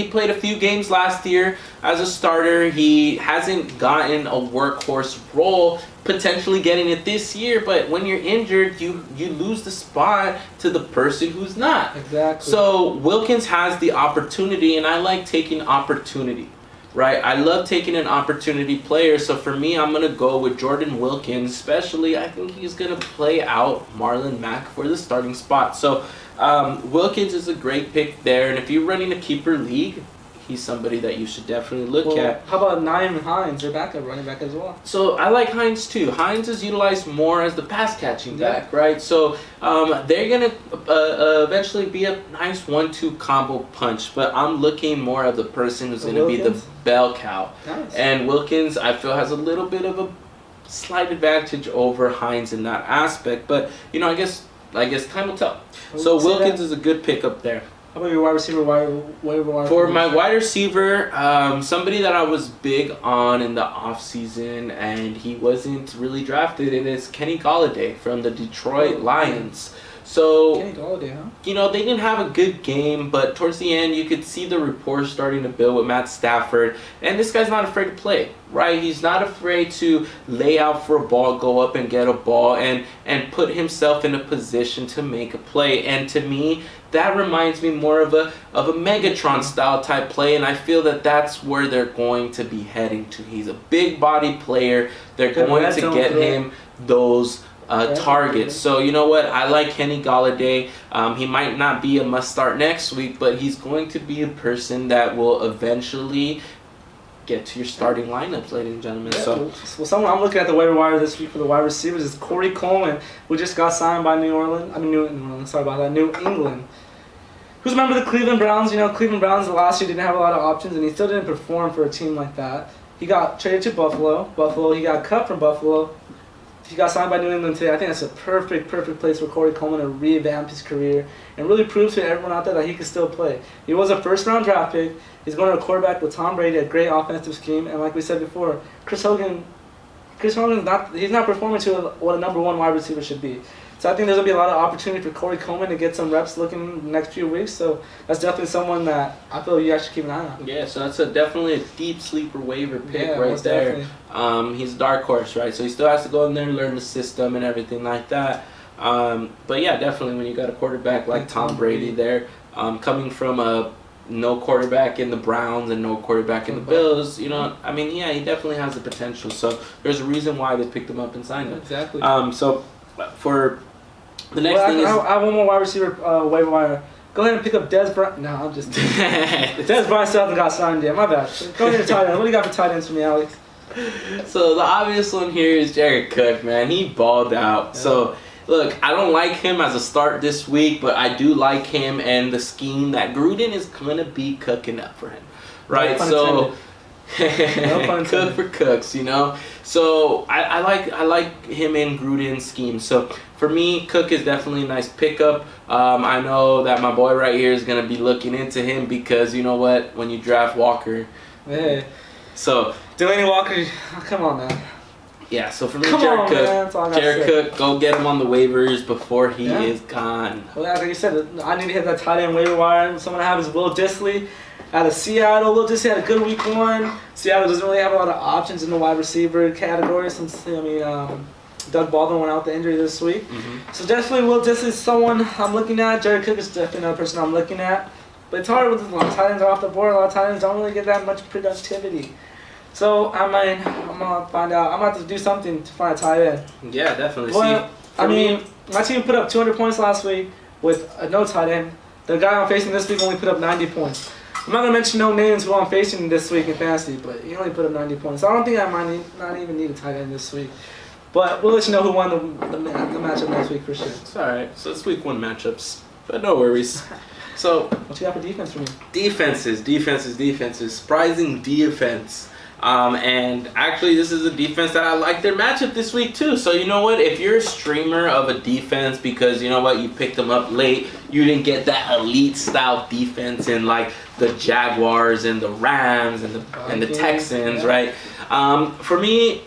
played a few games last year as a starter. He hasn't gotten a workhorse role, potentially getting it this year, but when you're injured, you lose the spot to the person who's not. Exactly. So Wilkins has the opportunity, and I like taking opportunity. Right, I love taking an opportunity player, so for me, I'm going to go with Jordan Wilkins, especially I think he's going to play out Marlon Mack for the starting spot. So Wilkins is a great pick there, and if you're running a keeper league, he's somebody that you should definitely look at. How about Nyheim Hines, their backup running back as well? So I like Hines too. Hines is utilized more as the pass catching back, right? So they're going to eventually be a nice 1-2 combo punch, but I'm looking more of the person who's going to be the bell cow. Nice. And Wilkins, I feel, has a little bit of a slight advantage over Hines in that aspect, but I guess time will tell. So Wilkins is a good pickup there. How about your wide receiver? Waiver For my wide receiver, somebody that I was big on in the offseason and he wasn't really drafted, it is Kenny Golladay from the Detroit Lions. So, Kenny Golladay, huh? you know, they didn't have a good game, but towards the end, you could see the rapport starting to build with Matt Stafford. And this guy's not afraid to play, right? He's not afraid to lay out for a ball, go up and get a ball, and put himself in a position to make a play. And to me, that reminds me more of a Megatron style type play, and I feel that that's where they're going to be heading to. He's a big body player. They're going to get him those targets. So you know what? I like Kenny Golladay. He might not be a must start next week, but he's going to be a person that will eventually get to your starting lineups, ladies and gentlemen. Yeah. So someone I'm looking at the waiver wire this week for the wide receivers is Corey Coleman, who just got signed by New England. Who's a member of the Cleveland Browns? You know, Cleveland Browns last year didn't have a lot of options, and he still didn't perform for a team like that. He got traded to Buffalo. He got cut from Buffalo. He got signed by New England today. I think that's a perfect place for Corey Coleman to revamp his career and really prove to everyone out there that he can still play. He was a first-round draft pick. He's going to a quarterback with Tom Brady, a great offensive scheme, and like we said before, Chris Hogan's not performing to what a number one wide receiver should be. So I think there's going to be a lot of opportunity for Corey Coleman to get some reps looking the next few weeks. So that's definitely someone that I feel you should keep an eye on. Yeah, so that's definitely a deep sleeper waiver pick right there. He's a dark horse, right? So he still has to go in there and learn the system and everything like that. But yeah, definitely when you got a quarterback like Tom Brady there, coming from a no quarterback in the Browns and no quarterback in the Bills, you know, I mean, yeah, he definitely has the potential. So there's a reason why they picked him up and signed him. Exactly. So for the next thing I have one more wide receiver waiver wire. Go ahead and pick up Dez Bryant. No, I'm just Dez Bryant still hasn't got signed yet. My bad. Go ahead and tight end. What do you got for tight ends for me, Alex? So the obvious one here is Jared Cook, man. He balled out. Yeah. So look, I don't like him as a start this week, but I do like him and the scheme that Gruden is gonna be cooking up for him, right? So cook for cooks, you know. So I like him in Gruden's scheme. So for me, Cook is definitely a nice pickup. I know that my boy right here is gonna be looking into him because you know what? When you draft Walker, so Delaney Walker, come on, man. Yeah, so for me, Jared Cook, go get him on the waivers before he is gone. Well, like you said, I need to hit that tight end waiver wire. Someone I have is Will Dissly out of Seattle. Will Dissly had a good week one. Seattle doesn't really have a lot of options in the wide receiver category since, Doug Baldwin went out with the injury this week. Mm-hmm. So definitely Will Dissly is someone I'm looking at. Jared Cook is definitely another person I'm looking at. But it's hard with a lot of tight ends are off the board. A lot of tight ends don't really get that much productivity. So, I'm going to find out. I'm going to have to do something to find a tight end. Yeah, definitely. Well, my team put up 200 points last week with no tight end. The guy I'm facing this week only put up 90 points. I'm not going to mention no names who I'm facing this week in fantasy, but he only put up 90 points. So I don't think I might not even need a tight end this week. But we'll let you know who won the matchup next week for sure. It's all right. So it's week one matchups, but no worries. So what you got for defense for me? Defenses. Surprising defense. And actually, this is a defense that I like their matchup this week too. So you know what? If you're a streamer of a defense because you know what, you picked them up late, you didn't get that elite style defense in like the Jaguars and the Rams and the Texans, right? For me,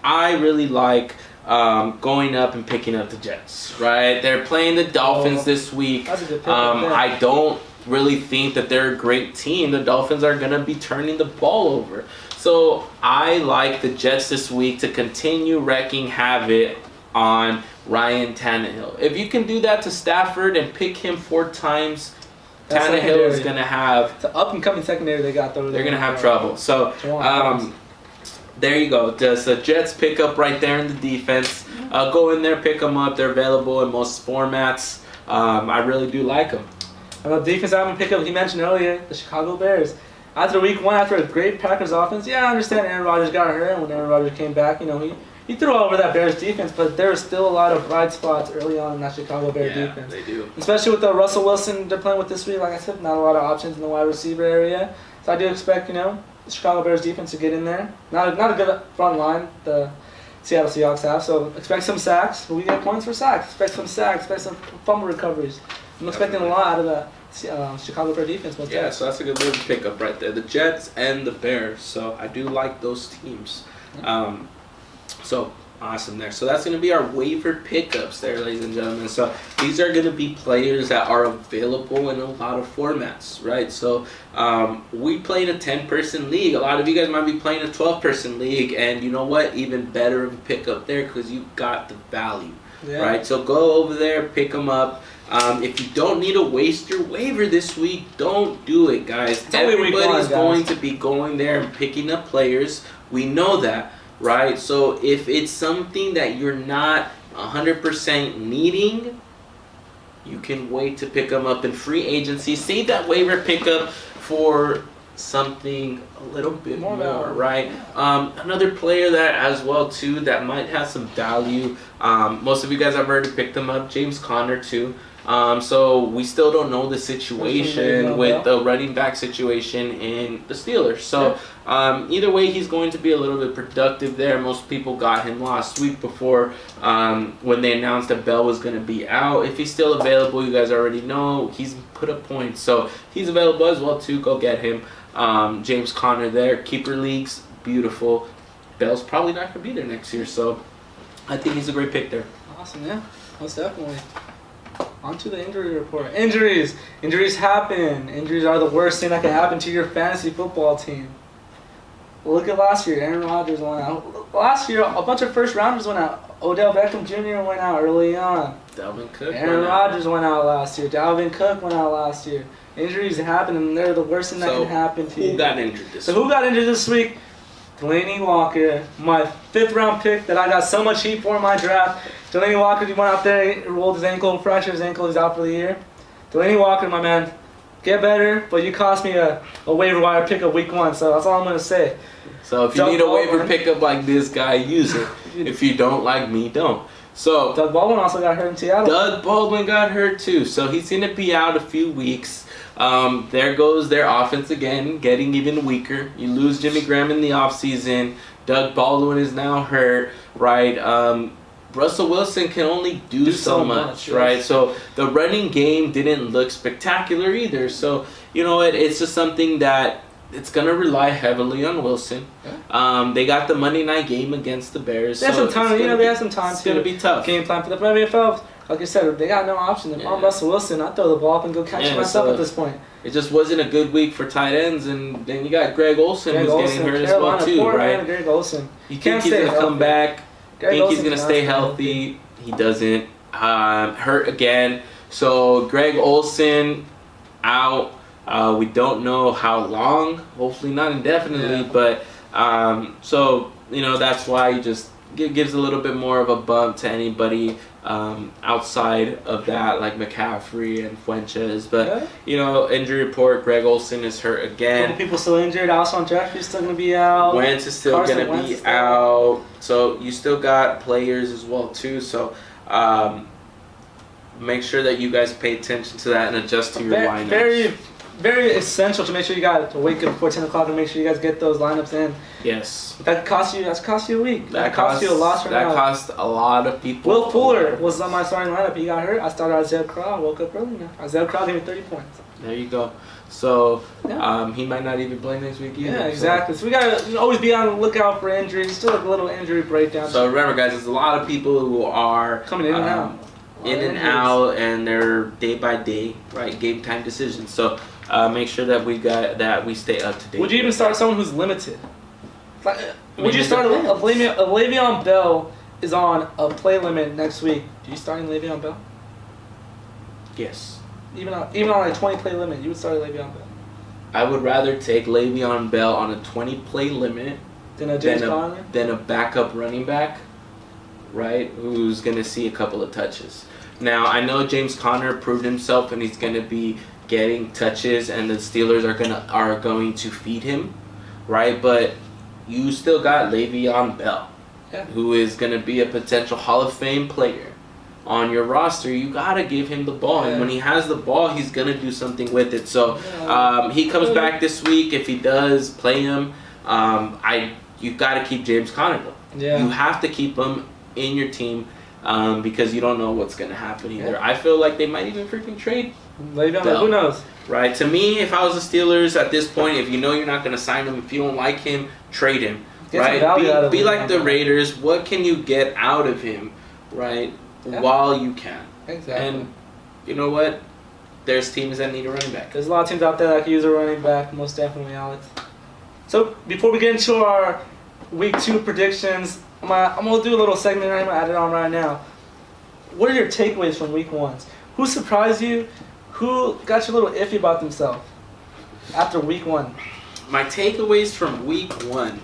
I really like going up and picking up the Jets, right? They're playing the Dolphins this week. That's a good pick. I don't really think that they're a great team. The Dolphins are going to be turning the ball over. So I like the Jets this week to continue wreaking havoc on Ryan Tannehill. If you can do that to Stafford and pick him 4 times, Tannehill is going to have... It's an up-and-coming secondary they got, though. They're going to have trouble. So there you go. Just the Jets pick up right there in the defense. Go in there, pick them up. They're available in most formats. I really do like them. The defense I'm going to pick up, he mentioned earlier, the Chicago Bears. After week one, after a great Packers offense, I understand Aaron Rodgers got hurt, and when Aaron Rodgers came back, he threw all over that Bears defense, but there was still a lot of bright spots early on in that Chicago Bears defense. They do. Especially with the Russell Wilson they're playing with this week, like I said, not a lot of options in the wide receiver area. So I do expect, the Chicago Bears defense to get in there. Not a good front line the Seattle Seahawks have, so expect some sacks. But we get points for sacks. Expect some sacks, expect some fumble recoveries. I'm expecting a lot out of the Chicago Bear defense. Yeah, so that's a good little pickup right there. The Jets and the Bears. So I do like those teams. So awesome there. So that's going to be our waiver pickups there, ladies and gentlemen. So these are going to be players that are available in a lot of formats, right? So we play in a 10-person league. A lot of you guys might be playing a 12-person league, and you know what? Even better of a pickup there because you got the value, right? So go over there, pick them up. If you don't need to waste your waiver this week, don't do it, guys. Everybody's going to be going there and picking up players. We know that. Right, so if it's something that you're not 100% needing, you can wait to pick them up in free agency. Save that waiver pickup for something a little bit more, right? Another player that as well too that might have some value. Most of you guys have already picked them up. James Conner too. So we still don't know the situation with the running back situation in the Steelers. So either way, he's going to be a little bit productive there. Most people got him last week before when they announced that Bell was going to be out. If he's still available, you guys already know he's put up points. So he's available as well too. Go get him. James Conner there. Keeper leagues, beautiful. Bell's probably not going to be there next year. So I think he's a great pick there. Awesome, yeah. Most definitely. On to the injury report. Injuries. Injuries happen. Injuries are the worst thing that can happen to your fantasy football team. Look at last year. Aaron Rodgers went out. Last year, a bunch of first rounders went out. Odell Beckham Jr. went out early on. Dalvin Cook. Aaron Rodgers went out last year. Dalvin Cook went out last year. Injuries happen, and they're the worst thing that can happen to you. Who got injured this week? Who got injured this week? Delaney Walker, my 5th round pick that I got so much heat for in my draft. Delaney Walker, he went out there, rolled his ankle, fractured his ankle, he's out for the year. Delaney Walker, my man, get better, but you cost me a waiver wire pickup week 1, so that's all I'm going to say. So if you need a waiver pickup like this guy, use it. If you don't like me, don't. So Doug Baldwin also got hurt in Seattle. Doug Baldwin got hurt too, so he's going to be out a few weeks. There goes their offense again, getting even weaker. You lose Jimmy Graham in the offseason. Doug Baldwin is now hurt, right? Russell Wilson can only do so much, right? Yes. So the running game didn't look spectacular either. So, you know what? It's just something that it's going to rely heavily on Wilson. Yeah. They got the Monday night game against the Bears. They have some time. They have some time. It's going to be tough. Game plan for the NFL. Like I said, they got no option. If I'm Russell Wilson, I throw the ball up and go catch it myself at this point. It just wasn't a good week for tight ends, and then you got Greg Olsen who's getting hurt as well too, right? Greg Olsen. You think he's gonna come back? Think he's gonna stay healthy? He doesn't. Hurt again. So Greg Olsen out. We don't know how long. Hopefully not indefinitely, but so you know that's why he just gives a little bit more of a bump to anybody outside of that, like McCaffrey and Fuentes. But you know, injury report: Greg Olsen is hurt again. Couple people still injured. Alshon Jeffrey's still gonna be out. Wentz is still gonna be out. So you still got players as well too. So make sure that you guys pay attention to that and adjust to your lineups. Very essential to make sure you got to wake up before 10 o'clock and make sure you guys get those lineups in. Yes. That cost you a week. That cost you a loss right now. That cost a lot of people. Will Fuller was on my starting lineup. He got hurt. I started Isaiah Crowd. Woke up early now. Isaiah Crowd gave me 30 points. There you go. So he might not even play next week either. Yeah, exactly. So we got to always be on the lookout for injuries. Still like a little injury breakdown. So remember, guys, there's a lot of people who are coming in and out. And they're day by day, right? Game time decisions. So make sure that we stay up to date. Would you even start someone who's limited? Would you start Le'Veon Bell is on a play limit next week? Do you start Le'Veon Bell? Yes. Even on a 20 play limit, you would start Le'Veon Bell. I would rather take Le'Veon Bell on a 20 play limit than a backup running back, right? Who's gonna see a couple of touches. Now I know James Conner proved himself and he's gonna be getting touches, and the Steelers are going to feed him, right? But you still got Le'Veon Bell, who is going to be a potential Hall of Fame player on your roster. You got to give him the ball, and when he has the ball, he's going to do something with it. So he comes back this week. If he does, play him. You got to keep James Conner though. You have to keep him in your team. because you don't know what's going to happen either. I feel like they might even freaking trade. Who knows? Right. To me, if I was the Steelers at this point, if you know you're not going to sign him, if you don't like him, trade him. Right. Be like the Raiders. What can you get out of him? Right. Yeah. While you can. Exactly. And you know what? There's teams that need a running back. There's a lot of teams out there that could use a running back, most definitely, Alex. So before we get into our Week 2 predictions, I'm gonna do a little segment. I'm gonna add it on right now. What are your takeaways from Week 1? Who surprised you? Who got you a little iffy about themselves after Week 1? My takeaways from Week 1.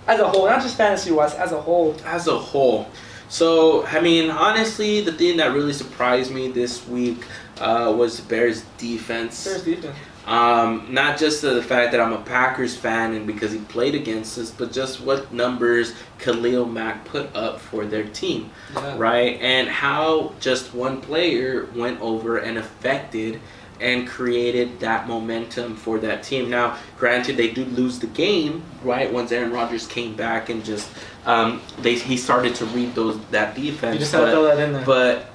As a whole, not just fantasy-wise, as a whole. As a whole. So, I mean, honestly, the thing that really surprised me this week was the Bears' defense. Bears' defense. Not just the fact that I'm a Packers fan and because he played against us, but just what numbers Khalil Mack put up for their team, right? And how just one player went over and affected and created that momentum for that team. Now, granted, they did lose the game, right? Once Aaron Rodgers came back and just he started to read that defense. You just had to throw that in there. But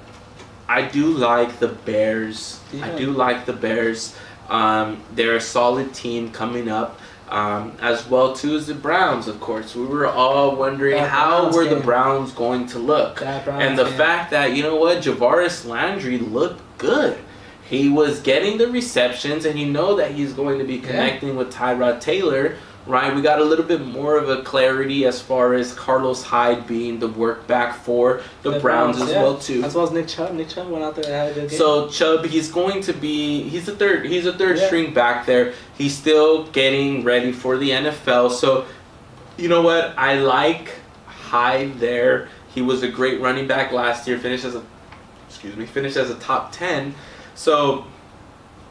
I do like the Bears. Yeah. I do like the Bears. They're a solid team coming up, as well too as the Browns, of course. We were all wondering how were the Browns going to look. And the fact that, you know what, Javaris Landry looked good. He was getting the receptions, and you know that he's going to be connecting with Tyrod Taylor, right? We got a little bit more of a clarity as far as Carlos Hyde being the work back for the Browns as well too. As well as Nick Chubb. Nick Chubb went out there and had a good game. So Chubb, he's a third string back there. He's still getting ready for the NFL. So you know what? I like Hyde there. He was a great running back last year. Finished as a top 10. So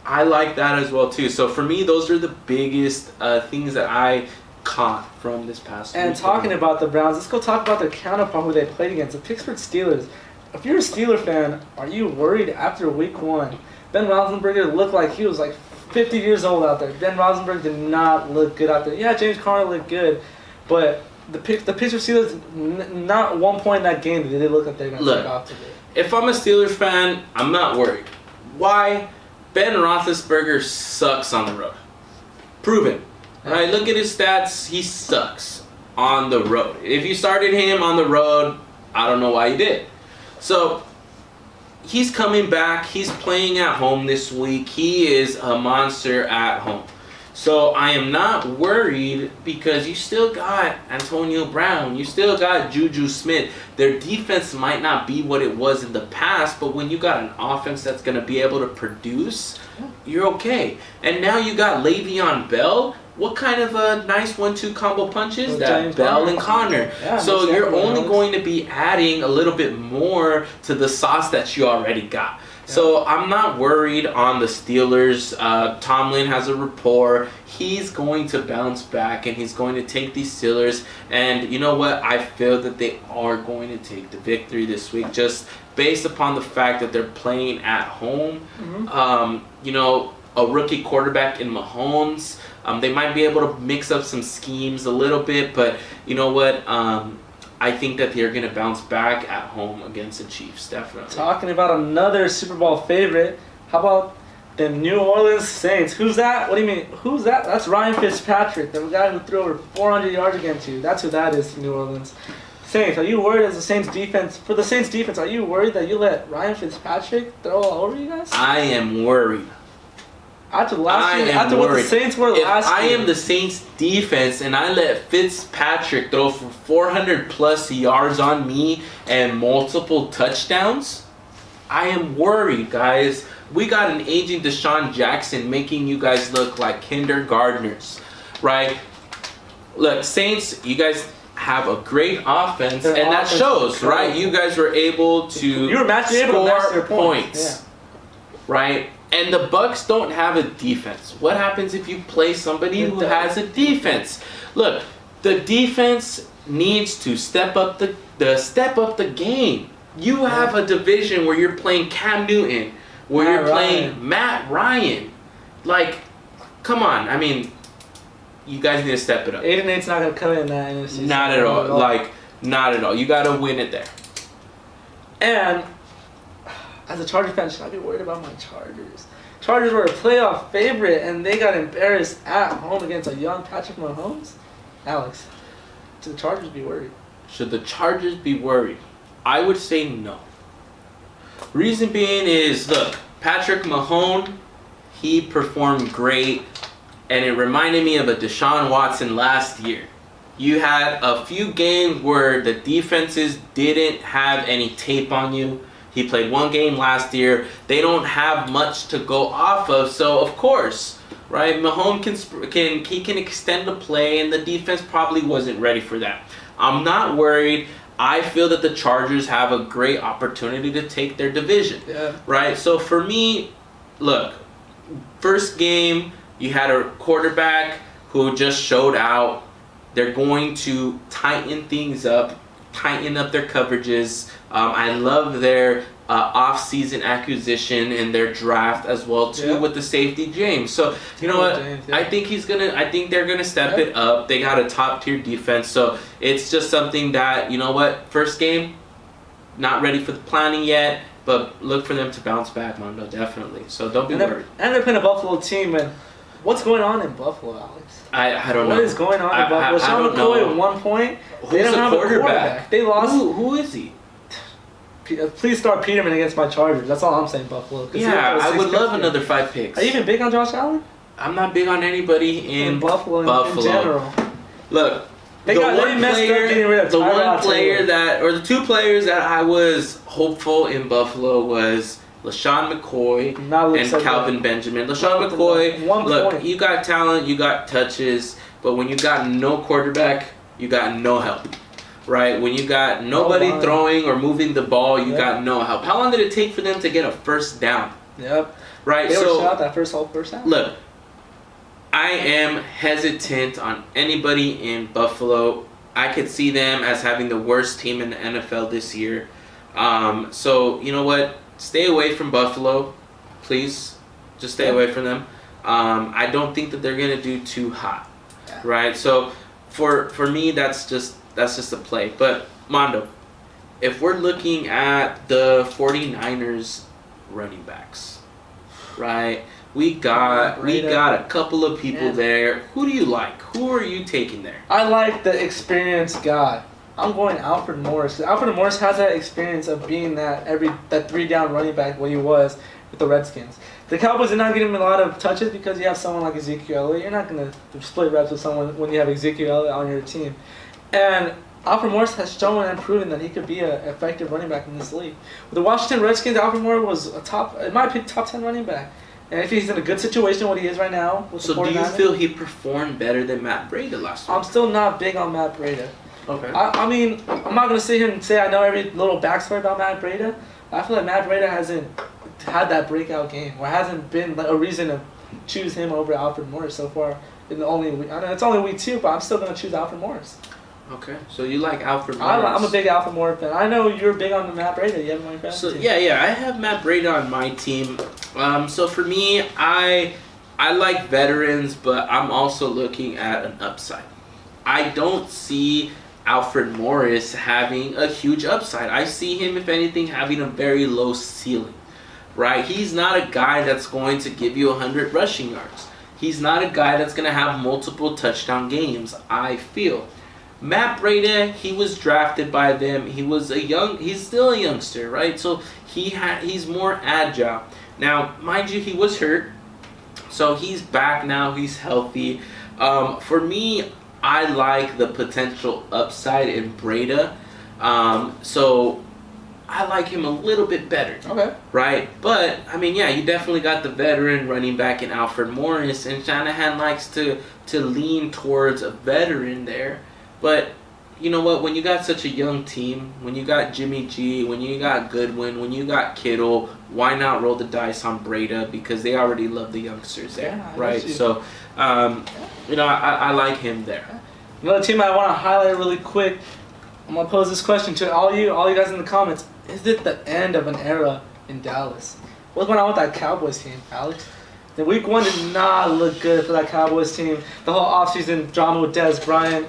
I like that as well too. So for me, those are the biggest things that I caught from this past week. And talking about the Browns, let's go talk about their counterpart who they played against, the Pittsburgh Steelers. If you're a Steeler fan, are you worried after Week 1? Ben Roethlisberger looked like he was like 50 years old out there. Ben Roethlisberger did not look good out there. Yeah, James Conner looked good, but the Pittsburgh Steelers, not one point in that game did they look like they're going to take off today. If I'm a Steelers fan, I'm not worried. Why? Ben Roethlisberger sucks on the road. Proven. Right? Look at his stats. He sucks on the road. If you started him on the road, I don't know why you did. So, he's coming back. He's playing at home this week. He is a monster at home. So, I am not worried because you still got Antonio Brown. You still got Juju Smith. Their defense might not be what it was in the past, but when you got an offense that's going to be able to produce, you're okay. And now you got Le'Veon Bell. What kind of a nice 1-2 combo punch is that? Bell and Conner. Yeah, so you're only going to be adding a little bit more to the sauce that you already got. So I'm not worried on the Steelers. Tomlin has a rapport. He's going to bounce back, and he's going to take these Steelers. And you know what? I feel that they are going to take the victory this week, just based upon the fact that they're playing at home. You know, a rookie quarterback in Mahomes. They might be able to mix up some schemes a little bit, but you know what? I think that they're going to bounce back at home against the Chiefs, definitely. Talking about another Super Bowl favorite, how about the New Orleans Saints? Who's that? What do you mean? Who's that? That's Ryan Fitzpatrick, the guy who threw over 400 yards against you. That's who that is, New Orleans. Saints, are you worried as the Saints defense? For the Saints defense, are you worried that you let Ryan Fitzpatrick throw all over you guys? I am worried. After last year, after what the Saints were last year. If I am the Saints defense and I let Fitzpatrick throw for 400 plus yards on me and multiple touchdowns, I am worried, guys. We got an aging Deshaun Jackson making you guys look like kindergartners, right? Look, Saints, you guys have a great offense, and that shows, right? You guys were able to score points, right? And the Bucs don't have a defense. What happens if you play somebody who has a defense? Look, the defense needs to step up the game. You have a division where you're playing Cam Newton, where you're playing Matt Ryan. Like, come on. I mean, you guys need to step it up. 8-8's not gonna come in that NFC. Not at all. Like, not at all. You gotta win it there. And as a Charger fan, should I be worried about my Chargers? Chargers were a playoff favorite, and they got embarrassed at home against a young Patrick Mahomes. Alex, should the Chargers be worried? Should the Chargers be worried? I would say no. Reason being is, look, Patrick Mahomes, he performed great, and it reminded me of a Deshaun Watson last year. You had a few games where the defenses didn't have any tape on you. He played one game last year. They don't have much to go off of, so of course, right? Mahomes can extend the play, and the defense probably wasn't ready for that. I'm not worried. I feel that the Chargers have a great opportunity to take their division, right? So for me, look, first game, you had a quarterback who just showed out. They're going to tighten things up, tighten up their coverages. I love their off-season acquisition and their draft as well too with the safety James. So you know what? I think they're gonna step it up. They got a top-tier defense, so it's just something that, you know what? First game, not ready for the planning yet, but look for them to bounce back, Mondo, definitely. So don't be worried. And they're playing a Buffalo team, and what's going on in Buffalo, Alex? I don't know. What is going on in Buffalo? Sean McCoy at one point. They don't have a quarterback. They lost. Who is he? Please start Peterman against my Chargers. That's all I'm saying, Buffalo. Yeah, I would love another 5 picks. Are you even big on Josh Allen? I'm not big on anybody in Buffalo in general. Look, the two players that I was hopeful in Buffalo was LaShawn McCoy and Calvin Benjamin. LaShawn McCoy, look, you got talent, you got touches, but when you got no quarterback, you got no help. Right? When you got nobody throwing or moving the ball, you got no help. How long did it take for them to get a first down? Right? They were shot that first down. Look, I am hesitant on anybody in Buffalo. I could see them as having the worst team in the NFL this year. So, you know what? Stay away from Buffalo. Please. Just stay away from them. I don't think that they're going to do too hot. Right? So, for me, that's just a play. But, Mondo, if we're looking at the 49ers running backs, right? We got a couple of people there. Who do you like? Who are you taking there? I like the experienced guy. I'm going Alfred Morris. Alfred Morris has that experience of being that 3-down running back when he was with the Redskins. The Cowboys did not get him a lot of touches because you have someone like Ezekiel Elliott. You're not going to split reps with someone when you have Ezekiel Elliott on your team. And Alfred Morris has shown and proven that he could be an effective running back in this league. With the Washington Redskins, Alfred Morris was in my opinion, top 10 running back. And if he's in a good situation, what he is right now. With so do you feel he performed better than Matt Breida last week? I'm still not big on Matt Breida. Okay. I mean, I'm not going to sit here and say I know every little backstory about Matt Breida. I feel like Matt Breida hasn't had that breakout game, or hasn't been like a reason to choose him over Alfred Morris so far. I know it's only week 2, but I'm still going to choose Alfred Morris. Okay, so you like Alfred Morris. I'm a big Alfred Morris fan. I know you're big on the Matt Breida. You have him on your fantasy team. Yeah, I have Matt Breida on my team. So for me, I like veterans, but I'm also looking at an upside. I don't see Alfred Morris having a huge upside. I see him, if anything, having a very low ceiling. Right? He's not a guy that's going to give you 100 rushing yards. He's not a guy that's going to have multiple touchdown games, I feel. Matt Breida, he was drafted by them. He's still a youngster, right? So he's more agile. Now, mind you, he was hurt. So he's back now. He's healthy. For me, I like the potential upside in Breida. So I like him a little bit better. Okay. Right? But, I mean, yeah, you definitely got the veteran running back in Alfred Morris. And Shanahan likes to lean towards a veteran there. But, you know what? When you got such a young team, when you got Jimmy G, when you got Goodwin, when you got Kittle, why not roll the dice on Breida? Because they already love the youngsters there, right? So, I like him there. Another team I want to highlight really quick. I'm going to pose this question to all you guys in the comments. Is it the end of an era in Dallas? What's going on with that Cowboys team, Alex? The week 1 did not look good for that Cowboys team. The whole offseason drama with Dez Bryant.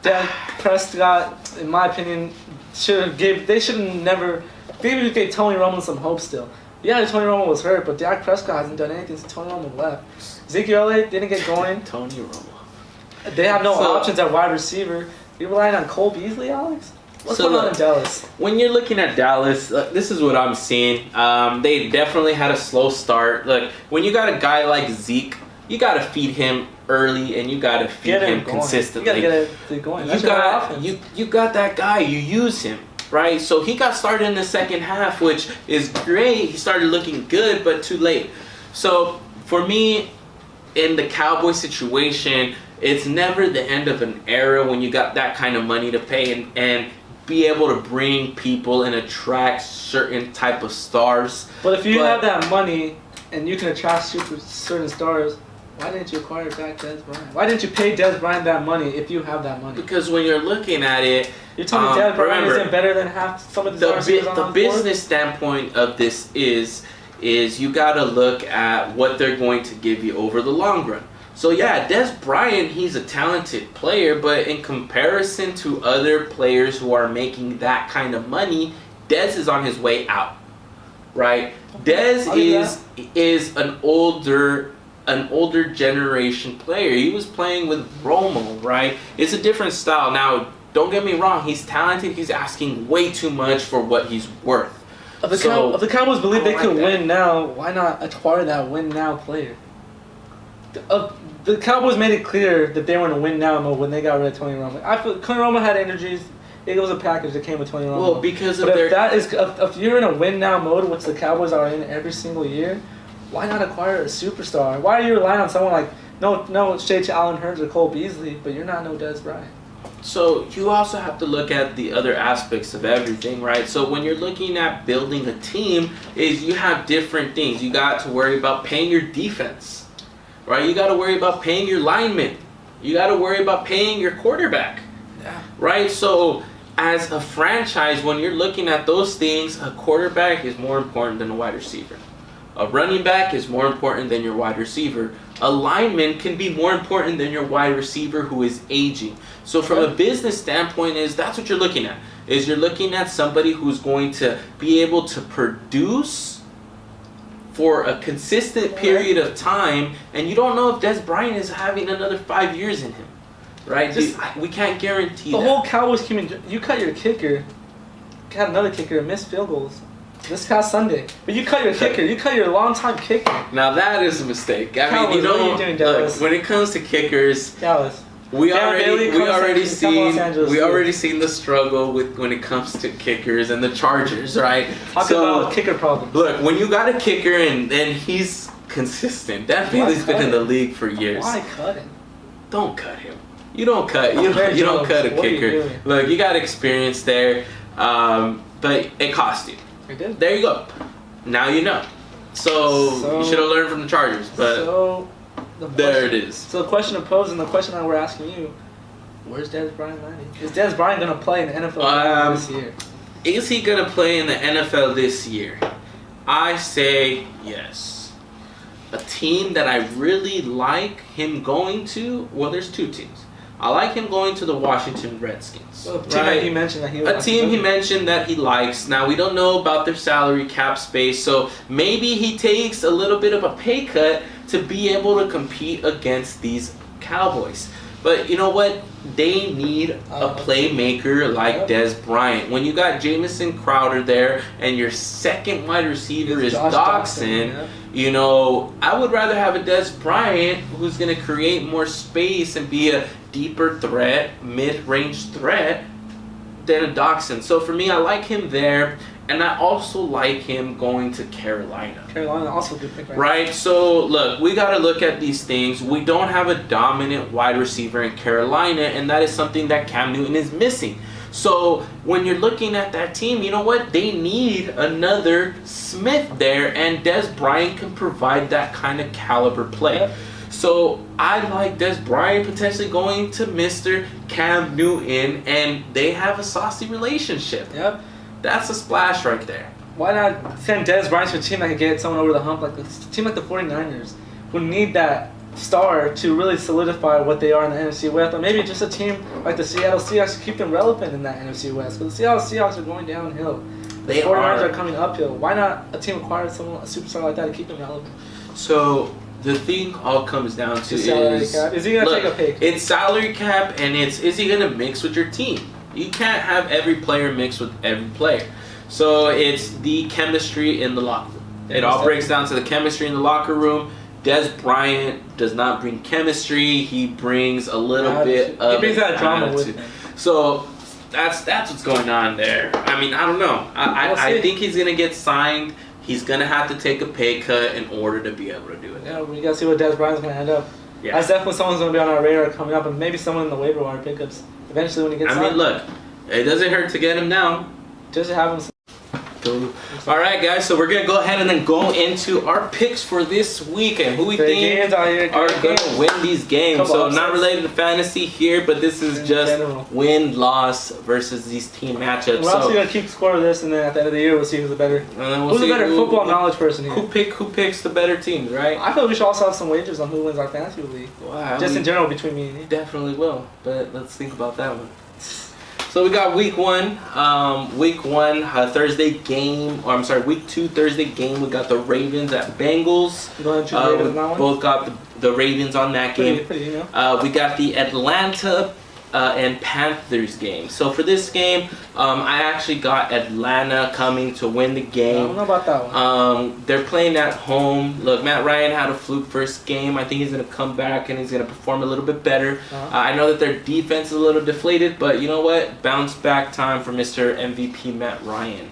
Dak Prescott, in my opinion, they should have never maybe we gave Tony Romo some hope still. Yeah, Tony Romo was hurt, but Dak Prescott hasn't done anything since Tony Romo left. Ezekiel Elliott didn't get going. Tony Romo. They have no options at wide receiver. You relying on Cole Beasley, Alex? What's going on in Dallas? When you're looking at Dallas, this is what I'm seeing. They definitely had a slow start. Look, when you got a guy like Zeke, you got to feed him early and you got to feed him consistently. You got to get it going. You got that guy. You use him, right? So he got started in the second half, which is great. He started looking good, but too late. So for me, in the Cowboy situation, it's never the end of an era when you got that kind of money to pay and be able to bring people and attract certain type of stars. But if you have that money and you can attract certain stars, why didn't you acquire back Dez Bryant? Why didn't you pay Dez Bryant that money if you have that money? Because when you're looking at it, you're telling me Dez Bryant isn't better than half some of the receivers on the board? The business standpoint of this is you got to look at what they're going to give you over the long run. So yeah, Dez Bryant, he's a talented player, but in comparison to other players who are making that kind of money, Dez is on his way out, right? Dez is an older generation player. He was playing with Romo, right? It's a different style. Now, don't get me wrong, he's talented. He's asking way too much for what he's worth. If the Cowboys believe they could win now, why not acquire that win now player? The Cowboys made it clear that they were in a win now mode when they got rid of Tony Romo. I feel Tony Romo had injuries. It was a package that came with Tony Romo. Well, because of if you're in a win now mode, which the Cowboys are in every single year, why not acquire a superstar? Why are you relying on someone like no shade to Allen Hurns or Cole Beasley, but you're not no Dez Bryant? So you also have to look at the other aspects of everything, right? So when you're looking at building a team, is you have different things. You got to worry about paying your defense, right? You got to worry about paying your linemen. You got to worry about paying your quarterback, right? So as a franchise, when you're looking at those things, a quarterback is more important than a wide receiver. A running back is more important than your wide receiver. A lineman can be more important than your wide receiver who is aging. So from a business standpoint, that's what you're looking at. Is you're looking at somebody who's going to be able to produce for a consistent period of time, and you don't know if Dez Bryant is having another 5 years in him, right? We can't guarantee that. The whole Cowboys team, you cut your kicker, got another kicker, and missed field goals this past Sunday. But you cut your kicker, you cut your longtime kicker. Now that is a mistake. Cowboys, what are you doing, Dallas? Look, when it comes to kickers, Dallas. We already seen the struggle when it comes to kickers and the Chargers, right? Talk about kicker problems. Look, when you got a kicker and he's consistent, that Bailey's been in the league for years. Why cut him? Don't cut him. You don't cut a kicker. Look, you got experience there, but it cost you. It did. There you go. Now you know. So you should have learned from the Chargers, but. There it is. So the question posed and the question that we're asking you, where's Dez Bryant landing? Is Dez Bryant going to play in the NFL this year? Is he going to play in the NFL this year? I say yes. A team that I really like him going to, well, there's two teams. I like him going to the Washington Redskins. Well, he mentioned that he mentioned that he likes. Now, we don't know about their salary cap space, so maybe he takes a little bit of a pay cut to be able to compete against these Cowboys. But you know what? They need a playmaker like Dez Bryant. When you got Jamison Crowder there and your second wide receiver is Dawson, you know, I would rather have a Dez Bryant who's going to create more space and be a deeper threat, mid-range threat than a Dawson. So for me, I like him there. And I also like him going to Carolina. Carolina also a good pick, right? So, look, we got to look at these things. We don't have a dominant wide receiver in Carolina, and that is something that Cam Newton is missing. So, when you're looking at that team, you know what? They need another Smith there, and Dez Bryant can provide that kind of caliber play. Yep. So, I like Dez Bryant potentially going to Mr. Cam Newton, and they have a saucy relationship. Yep. That's a splash right there. Why not send Dez Bryant to a team that can get someone over the hump, like a team like the 49ers, who need that star to really solidify what they are in the NFC West, or maybe just a team like the Seattle Seahawks to keep them relevant in that NFC West, because the Seattle Seahawks are going downhill. The 49ers are coming uphill. Why not a team acquire someone, a superstar like that, to keep him relevant? So the thing all comes down to salary cap. Is he gonna take a pay cut? It's salary cap, and is he gonna mix with your team? You can't have every player mix with every player. So it's the chemistry in the locker room. It all breaks down to the chemistry in the locker room. Des Bryant does not bring chemistry. He brings a little bit of that drama with him. So that's what's going on there. I mean, I don't know. I think he's gonna get signed. He's gonna have to take a pay cut in order to be able to do it. Yeah, we gotta see what Des Bryant's gonna end up. Yeah. That's definitely someone's gonna be on our radar coming up, and maybe someone in the waiver wire pickups eventually when he gets signed. I mean, look, it doesn't hurt to get him now. Just to have him. All right, guys. So we're gonna go ahead and then go into our picks for this week and who we think are gonna win these games. So not related to fantasy here, but this is just win-loss versus these team matchups. We're also gonna keep score of this, and then at the end of the year, we'll see who's the better, who's the better football knowledge person here. Who picks the better teams, right? I feel we should also have some wagers on who wins our fantasy league. Wow. Just in general between me and you. Definitely will, but let's think about that one. So we got week one, Thursday game, or I'm sorry, week 2 Thursday game. We got the Ravens at Bengals. Go ahead and choose Ravens on that one. Both got the Ravens on that game. We got the Atlanta and Panthers game. So for this game, I actually got Atlanta coming to win the game. I don't know about that one. They're playing at home. Look, Matt Ryan had a fluke first game. I think he's going to come back and he's going to perform a little bit better. I know that their defense is a little deflated, but you know what? Bounce back time for Mr. MVP Matt Ryan.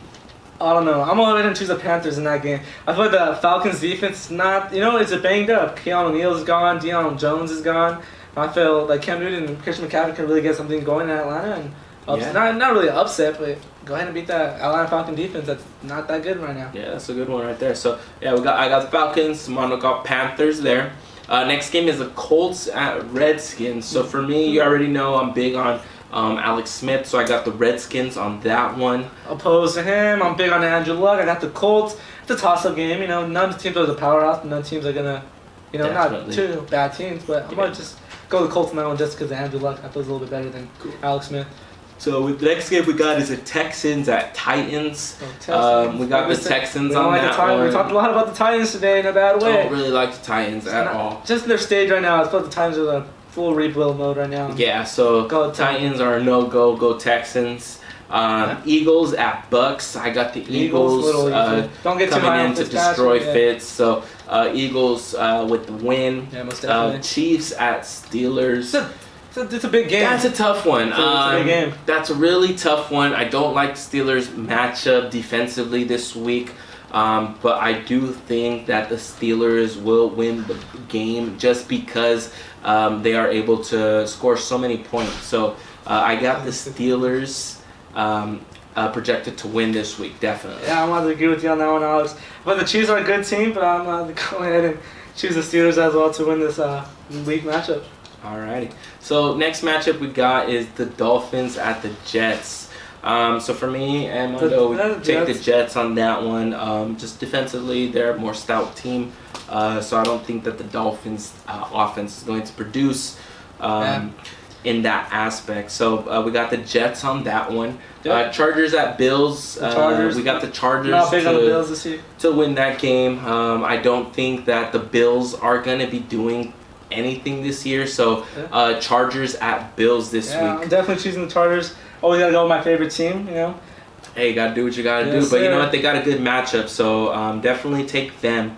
I don't know. I'm going to go ahead and choose the Panthers in that game. I feel like the Falcons' defense is not, it's a banged up. Keanu Neal's gone. Deion Jones is gone. I feel like Cam Newton and Christian McCaffrey can really get something going in Atlanta, and not really upset, but go ahead and beat that Atlanta Falcon defense that's not that good right now. Yeah, that's a good one right there. So yeah, I got the Falcons. Mono got Panthers there. Next game is the Colts at Redskins. So for me, you already know I'm big on Alex Smith, so I got the Redskins on that one. Opposed to him, I'm big on Andrew Luck. I got the Colts. It's a toss-up game. None of the teams are the powerhouse, but none teams are gonna, not two bad teams, but I'm gonna just go the Colts on that one just because Andrew Luck I thought was a little bit better than Alex Smith. So the next game we got is the Texans at Titans. We got the Texans on that one. We talked a lot about the Titans today in a bad way. I don't really like the Titans at all. Just in their stage right now, I feel the Titans are in full rebuild mode right now. Yeah, so Titans are a no-go. Go Texans. Eagles at Bucks. I got the Eagles don't get coming in to destroy Fitz. So Eagles with the win. Yeah, most definitely. Chiefs at Steelers. It's a big game. That's a tough one. It's a big game. That's a really tough one. I don't like the Steelers matchup defensively this week. But I do think that the Steelers will win the game just because they are able to score so many points. So I got the Steelers projected to win this week, definitely. Yeah, I'm going to agree with you on that one, Alex. But the Chiefs are a good team, but I'm going to go ahead and choose the Steelers as well to win this week matchup. Alrighty. So next matchup we got is the Dolphins at the Jets. So for me and Mondo, we take the Jets on that one. Just defensively, they're a more stout team. So I don't think that the Dolphins offense is going to produce in that aspect. So we got the Jets on that one. Chargers at Bills. We got the Chargers to win that game. I don't think that the Bills are going to be doing anything this year. So Chargers at Bills this week. I'm definitely choosing the Chargers. Always got to go with my favorite team, Hey, you got to do what you got to do. But you know what? They got a good matchup. So definitely take them.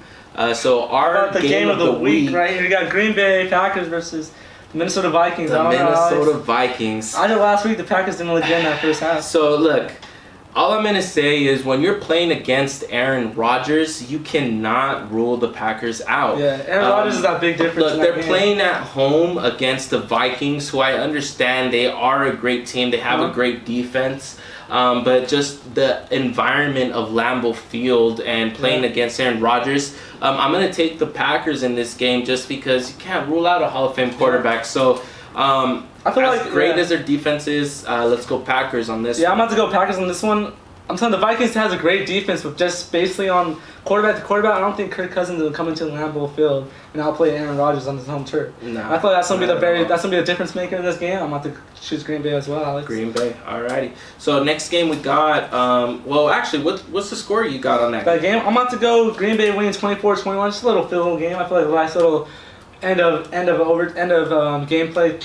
So our game of the week right here. We got Green Bay Packers versus Minnesota Vikings. The Minnesota Vikings. I know last week the Packers didn't really get in that first half. So look, all I'm going to say is when you're playing against Aaron Rodgers, you cannot rule the Packers out. Yeah, Aaron Rodgers is that big difference. Look, they're playing at home against the Vikings, who I understand they are a great team. They have a great defense. But just the environment of Lambeau Field and playing against Aaron Rodgers, I'm going to take the Packers in this game just because you can't rule out a Hall of Fame quarterback. So I feel as great as their defense is, let's go Packers on this one. I'm about to go Packers on this one. I'm telling the Vikings has a great defense, but just basically on quarterback to quarterback, I don't think Kirk Cousins will come into Lambeau Field and outplay Aaron Rodgers on his home turf. Nah, I thought that's gonna be the difference maker in this game. I'm about to choose Green Bay as well, Alex. Green Bay. Alrighty. So next game we got. Well, actually, what's the score you got on that? That game, I'm about to go Green Bay winning 24-21. Just a little field goal game. I feel like a nice little end of gameplay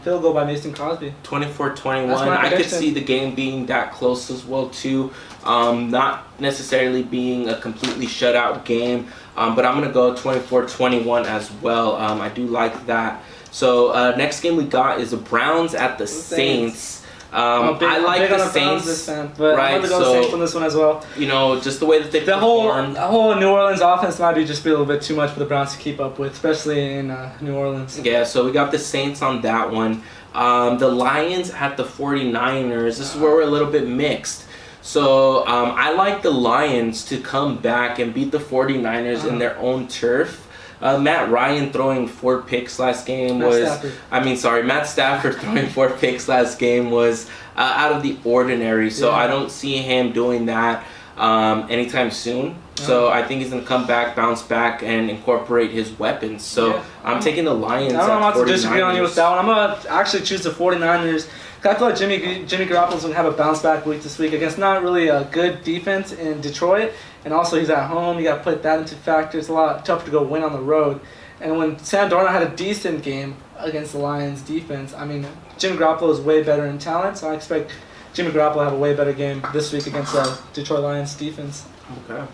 field goal by Mason Crosby. 24-21. That's my I could prediction. see the game being that close as well too. Not necessarily being a completely shutout game, but I'm gonna go 24-21 as well. I do like that. So next game we got is the Browns at the Saints. I like the Saints, but right? I'm gonna go Saints on this one as well. You know, just the way that they The whole New Orleans offense might be just be a little bit too much for the Browns to keep up with, especially in New Orleans. Yeah, so we got the Saints on that one. The Lions at the 49ers. This is where we're a little bit mixed. So I like the Lions to come back and beat the 49ers in their own turf. Matt Ryan throwing 4 picks last game Matt Stafford throwing 4 picks last game was out of the ordinary. So I don't see him doing that anytime soon. So I think he's going to come back, bounce back, and incorporate his weapons. So I'm taking the Lions. I don't know how to disagree on you with that one. I'm going to actually choose the 49ers. I feel like Jimmy Garoppolo's going to have a bounce back week this week against not really a good defense in Detroit. And also he's at home. You got to put that into factor. It's a lot tougher to go win on the road. And when Sam Darnold had a decent game against the Lions defense, I mean, Jimmy Garoppolo is way better in talent. So I expect Jimmy Garoppolo to have a way better game this week against the Detroit Lions defense. Okay.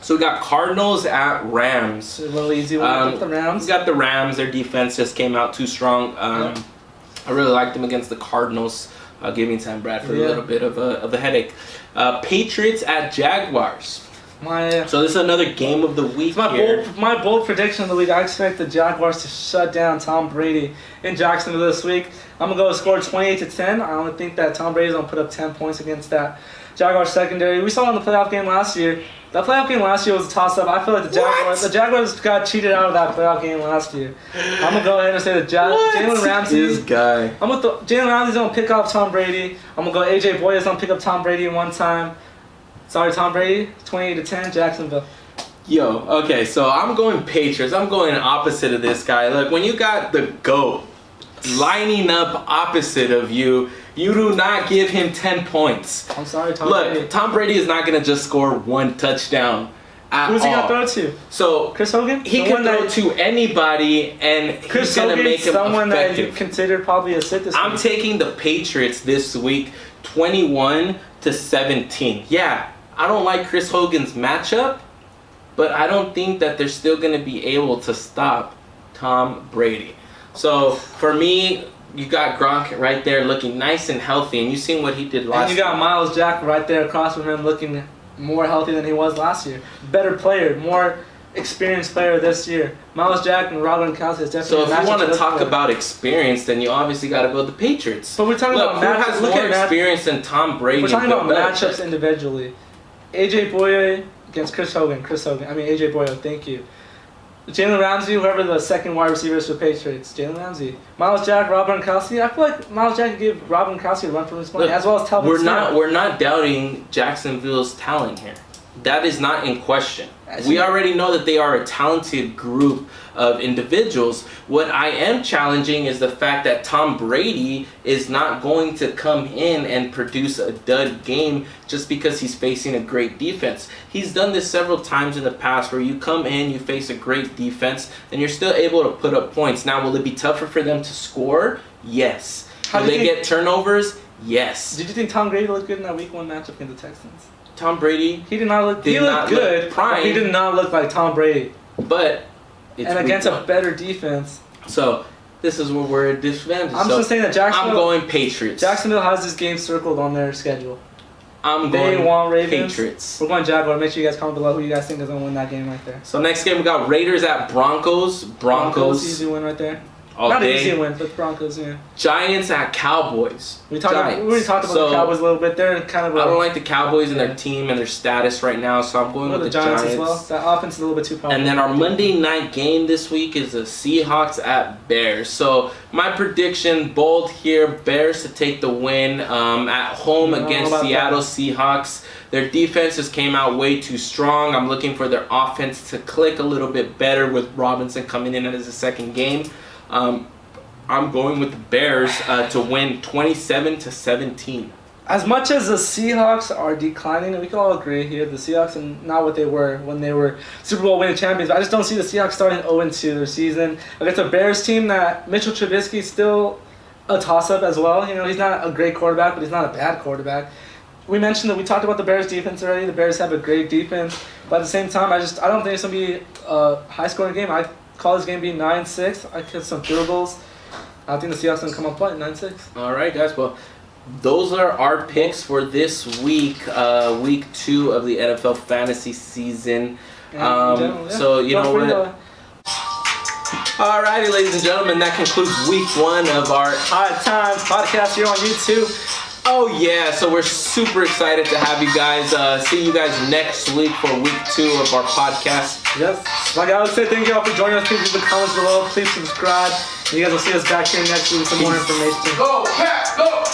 So we got Cardinals at Rams. It's a little easy one with the Rams. We got the Rams. Their defense just came out too strong. I really liked them against the Cardinals, giving Sam Bradford a little bit of a headache. Patriots at Jaguars. So this is another game of the week my bold prediction of the week. I expect the Jaguars to shut down Tom Brady in Jacksonville this week. I'm going to go score 28-10. I don't think that Tom Brady's going to put up 10 points against that Jaguars secondary. We saw in the playoff game last year. That playoff game last year was a toss-up. I feel like the Jaguars got cheated out of that playoff game last year. I'm going to go ahead and say the Jalen Ramsey. This guy. Jalen Ramsey's going to pick up Tom Brady. I'm going to go AJ Boyer's going to pick up Tom Brady one time. Sorry, Tom Brady. 28-10, Jacksonville. Yo, okay, so I'm going Patriots. I'm going opposite of this guy. Look, when you got the GOAT lining up opposite of you, you do not give him 10 points. I'm sorry, Tom Brady. Look, Tom Brady is not going to just score 1 touchdown at all. Who's he going to throw to? So Chris Hogan? He can throw to anybody, and he's going to make him someone effective. that you considered probably a sit this week. I'm taking the Patriots this week, 21-17. Yeah, I don't like Chris Hogan's matchup, but I don't think that they're still going to be able to stop Tom Brady. So for me, you got Gronk right there looking nice and healthy, and you've seen what he did last year. And you got Myles Jack right there across from him looking more healthy than he was last year. Better player, more experienced player this year. Myles Jack and Rob Gronkowski is definitely. So if you want to talk about experience, then you obviously got to go the Patriots. But we're talking about matchups. Who has more experience than Tom Brady? We're talking about matchups individually. AJ Boyer against Chris Hogan. AJ Boyer, thank you. Jalen Ramsey, whoever the second wide receiver is for the Patriots. Jalen Ramsey. Myles Jack, Rob Gronkowski. I feel like Myles Jack can give Rob Gronkowski a run for his money, as well as Telvin Smith. We're not doubting Jacksonville's talent here. That is not in question. We already know that they are a talented group of individuals. What I am challenging is the fact that Tom Brady is not going to come in and produce a dud game just because he's facing a great defense. He's done this several times in the past where you come in, you face a great defense, and you're still able to put up points. Now, will it be tougher for them to score? Yes. Will they get turnovers? Yes. Did you think Tom Brady looked good in that Week 1 matchup against the Texans? Tom Brady, he did not look. He looked good. But he did not look like Tom Brady. But and against a better defense. So this is where we're at disadvantage. I'm just saying that Jacksonville. I'm going Patriots. Jacksonville has this game circled on their schedule. They want Ravens. Patriots. We're going Jaguar. Make sure you guys comment below who you guys think is gonna win that game right there. So next game we got Raiders at Broncos. Broncos easy win right there. all Not day. an easy win for the Broncos, yeah. Giants at Cowboys. We already talked about the Cowboys a little bit. They're kind of. I don't like the Cowboys and their team and their status right now, so I'm going with the Giants as well. That offense is a little bit too powerful. And then our Monday night game this week is the Seahawks at Bears. So my prediction, bold here, Bears to take the win at home against Seattle Seahawks. Their defense just came out way too strong. I'm looking for their offense to click a little bit better with Robinson coming in as a second game. I'm going with the Bears to win 27-17. As much as the Seahawks are declining, and we can all agree here, the Seahawks are not what they were when they were Super Bowl winning champions. I just don't see the Seahawks starting 0-2 their season against a Bears team that Mitchell Trubisky is still a toss-up as well. You know, he's not a great quarterback, but he's not a bad quarterback. We mentioned that we talked about the Bears defense already. The Bears have a great defense, but at the same time, I don't think it's gonna be a high-scoring game. I call this game being 9-6. I get some field goals. I think the Seahawks gonna come up fighting 9-6. All right, guys. Well, those are our picks for this week, week 2 of the NFL fantasy season. So you know what? Alrighty, ladies and gentlemen, that concludes week 1 of our Hard Times podcast here on YouTube. Oh yeah, so we're super excited to have you guys. See you guys next week for week 2 of our podcast. Yes. Like I would say, thank you all for joining us. Please leave the comments below. Please subscribe. You guys will see us back here next week with some more information. Go, Pat, go!